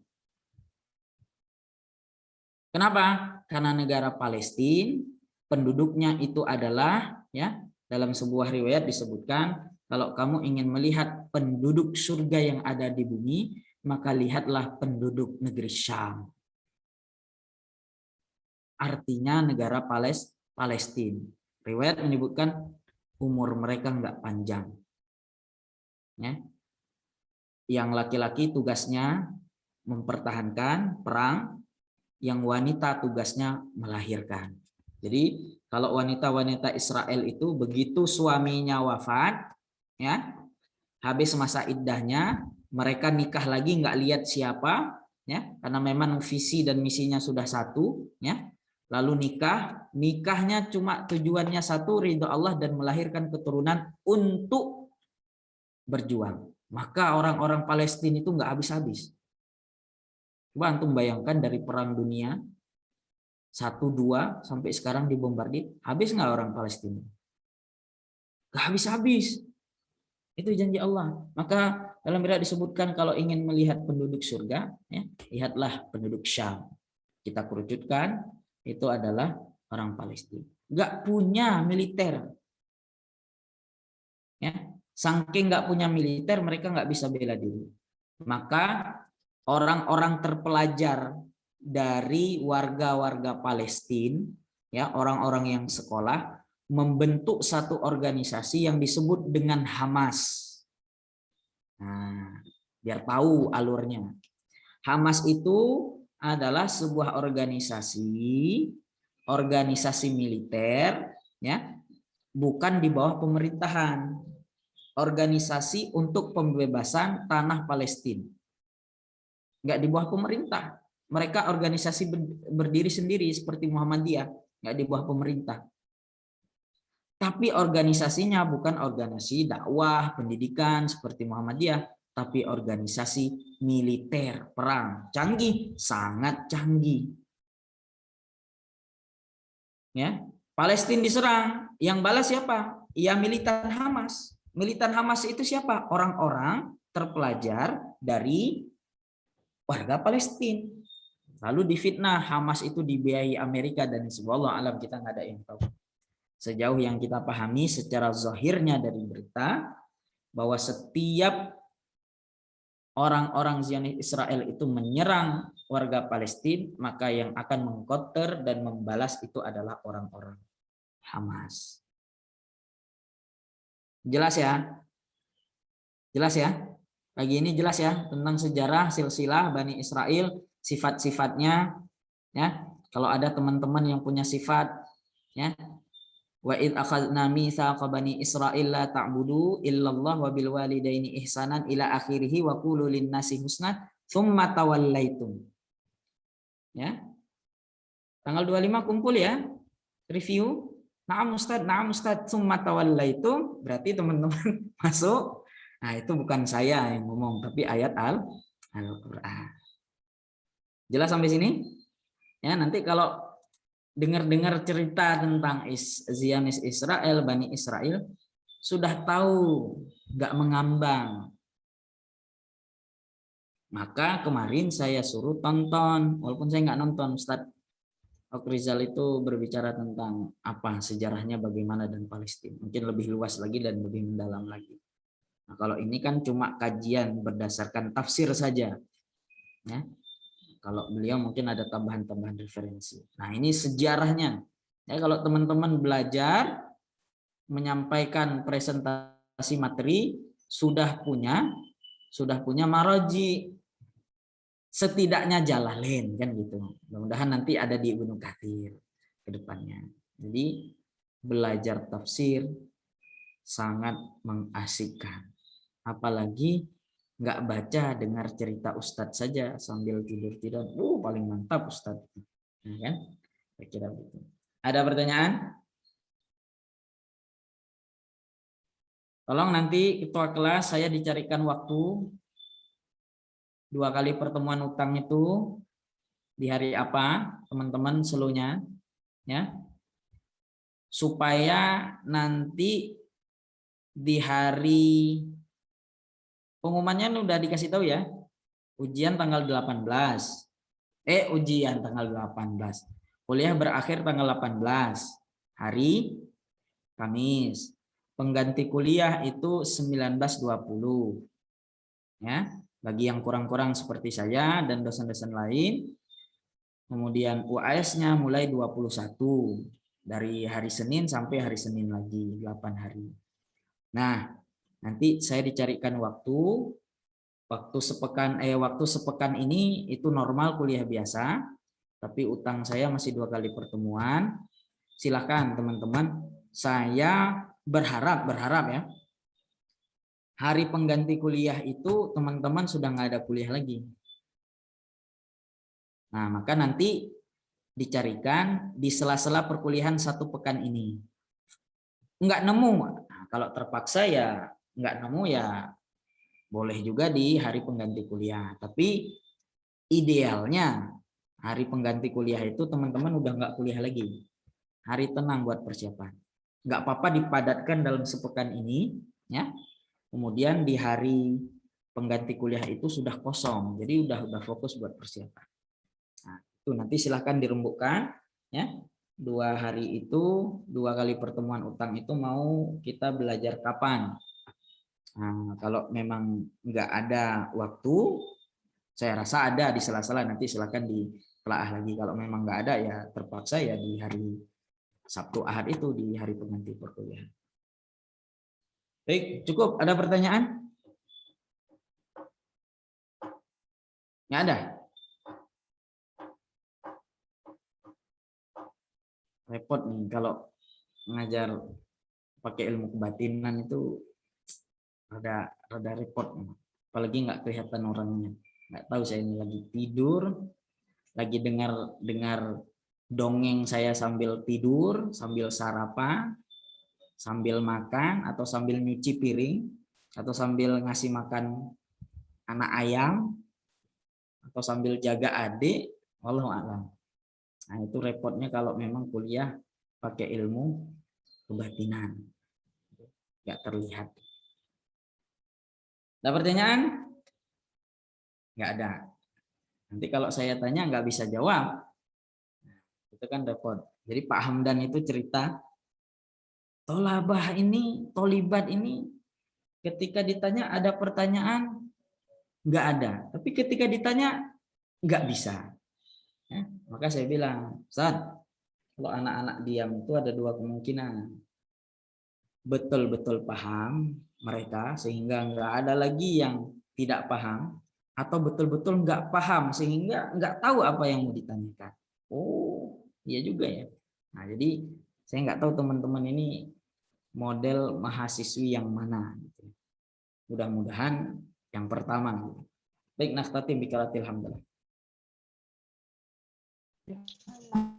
Kenapa? Karena negara Palestina penduduknya itu adalah, ya, dalam sebuah riwayat disebutkan kalau kamu ingin melihat penduduk surga yang ada di bumi, maka lihatlah penduduk negeri Syam. Artinya negara Palestina. Riwayat menyebutkan umur mereka nggak panjang. Ya. Yang laki-laki tugasnya mempertahankan perang, yang wanita tugasnya melahirkan. Jadi kalau wanita-wanita Israel itu begitu suaminya wafat, ya, habis masa iddahnya, mereka nikah lagi nggak lihat siapa, ya, karena memang visi dan misinya sudah satu, ya. Lalu nikahnya cuma tujuannya satu, ridho Allah dan melahirkan keturunan untuk berjuang. Maka orang-orang Palestina itu nggak habis-habis. Coba antum bayangkan dari perang dunia 1-2 sampai sekarang dibombardir, habis nggak orang Palestina? Nggak habis-habis. Itu janji Allah. Maka dalam riwayat disebutkan kalau ingin melihat penduduk surga, ya, lihatlah penduduk Syam. Kita kerucutkan, itu adalah orang Palestina. Nggak punya militer. Ya, saking nggak punya militer, mereka nggak bisa bela diri. Maka orang-orang terpelajar dari warga-warga Palestina, ya, orang-orang yang sekolah, membentuk satu organisasi yang disebut dengan Hamas. Nah, biar tahu alurnya. Hamas itu adalah sebuah organisasi militer, ya, bukan di bawah pemerintahan. Organisasi untuk pembebasan tanah Palestina. Nggak di bawah pemerintah. Mereka organisasi berdiri sendiri seperti Muhammadiyah, nggak di bawah pemerintah. Tapi organisasinya bukan organisasi dakwah, pendidikan seperti Muhammadiyah, tapi organisasi militer, perang. Canggih, sangat canggih. Ya, Palestina diserang, yang balas siapa? Ya militan Hamas. Militan Hamas itu siapa? Orang-orang terpelajar dari warga Palestina. Lalu difitnah Hamas itu dibiayai Amerika dan wallahu alam, kita nggak ada yang tahu. Sejauh yang kita pahami secara zahirnya dari berita bahwa setiap orang-orang Zionis Israel itu menyerang warga Palestina, maka yang akan mengcounter dan membalas itu adalah orang-orang Hamas. Jelas ya? Jelas ya? Pagi ini jelas ya tentang sejarah silsilah Bani Israel, sifat-sifatnya ya. Kalau ada teman-teman yang punya sifat ya, wa id akhadna mitsaqa bani Israil la ta'budu illallah wa bil walidaini ihsanan ila akhirih wa qulu lin-nasi husna tsumma tawallaitum. Ya. Tanggal 25 kumpul ya. Review. Na'am Ustaz, tsumma tawallaitum. Berarti teman-teman masuk. Nah, itu bukan saya yang ngomong, tapi ayat Al-Qur'an. Jelas sampai sini? Ya, nanti kalau dengar-dengar cerita tentang Zionis Israel, Bani Israel, sudah tahu, nggak mengambang. Maka kemarin saya suruh tonton, walaupun saya nggak nonton, Ustadz Okrizal itu berbicara tentang apa sejarahnya, bagaimana dan Palestina. Mungkin lebih luas lagi dan lebih mendalam lagi. Nah, kalau ini kan cuma kajian berdasarkan tafsir saja. Ya. Kalau beliau mungkin ada tambahan-tambahan referensi. Nah, ini sejarahnya. Ya, kalau teman-teman belajar menyampaikan presentasi materi sudah punya maraji, setidaknya Jalalain kan gitu. Mudah-mudahan nanti ada di Ibnu Katsir ke depannya. Jadi belajar tafsir sangat mengasyikkan. Apalagi nggak baca, dengar cerita Ustadz saja sambil tidur-tidur. Paling mantap Ustadz. Nah, kan? Saya kira begitu. Ada pertanyaan? Tolong nanti ketua kelas saya dicarikan waktu 2 kali pertemuan utang itu di hari apa, teman-teman seluruhnya, ya, supaya nanti di hari pengumumannya udah dikasih tahu ya, ujian tanggal 18, ujian tanggal 18, kuliah berakhir tanggal 18, hari Kamis, pengganti kuliah itu 19.20, ya, bagi yang kurang-kurang seperti saya dan dosen-dosen lain. Kemudian UAS-nya mulai 21 dari hari Senin sampai hari Senin lagi 8 hari. Nah, nanti saya dicarikan waktu sepekan ini itu normal kuliah biasa, tapi utang saya masih 2 kali pertemuan. Silakan teman-teman, saya berharap ya, hari pengganti kuliah itu teman-teman sudah nggak ada kuliah lagi. Nah, maka nanti dicarikan di sela-sela perkuliahan 1 pekan ini. Nggak nemu, nah, kalau terpaksa ya nggak nemu ya boleh juga di hari pengganti kuliah. Tapi idealnya hari pengganti kuliah itu teman-teman udah nggak kuliah lagi. Hari tenang buat persiapan. Nggak apa-apa dipadatkan dalam sepekan ini, ya. Kemudian di hari pengganti kuliah itu sudah kosong, jadi udah fokus buat persiapan. Nah, itu nanti silahkan dirembukkan, ya. 2 hari itu 2 kali pertemuan utang itu mau kita belajar kapan? Nah, kalau memang nggak ada waktu, saya rasa ada di sela-sela, nanti silahkan ditelaah lagi. Kalau memang nggak ada ya terpaksa ya di hari Sabtu Ahad itu di hari pengganti perkuliahan. Baik, cukup. Ada pertanyaan? Nggak ada? Repot nih kalau ngajar pakai ilmu kebatinan itu rada repot. Apalagi nggak kelihatan orangnya. Nggak tahu saya ini lagi tidur, lagi dengar dongeng saya sambil tidur, sambil sarapan, sambil makan, atau sambil nyuci piring, atau sambil ngasih makan anak ayam, atau sambil jaga adik, wallahu a'lam. Nah, itu repotnya kalau memang kuliah pakai ilmu kebatinan. Nggak terlihat. Ada pertanyaan? Nggak ada. Nanti kalau saya tanya nggak bisa jawab, itu kan repot. Jadi Pak Hamdan itu cerita, tolabah ini, tolibat ini, ketika ditanya ada pertanyaan, nggak ada. Tapi ketika ditanya, nggak bisa. Ya, maka saya bilang, Ustaz, kalau anak-anak diam itu ada dua kemungkinan. Betul-betul paham mereka sehingga nggak ada lagi yang tidak paham, atau betul-betul nggak paham sehingga nggak tahu apa yang mau ditanyakan. Oh, iya juga ya. Nah, jadi saya nggak tahu teman-teman ini model mahasiswi yang mana. Mudah-mudahan yang pertama. Baik, naktatim bikaratil hamdalah.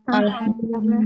Alhamdulillah.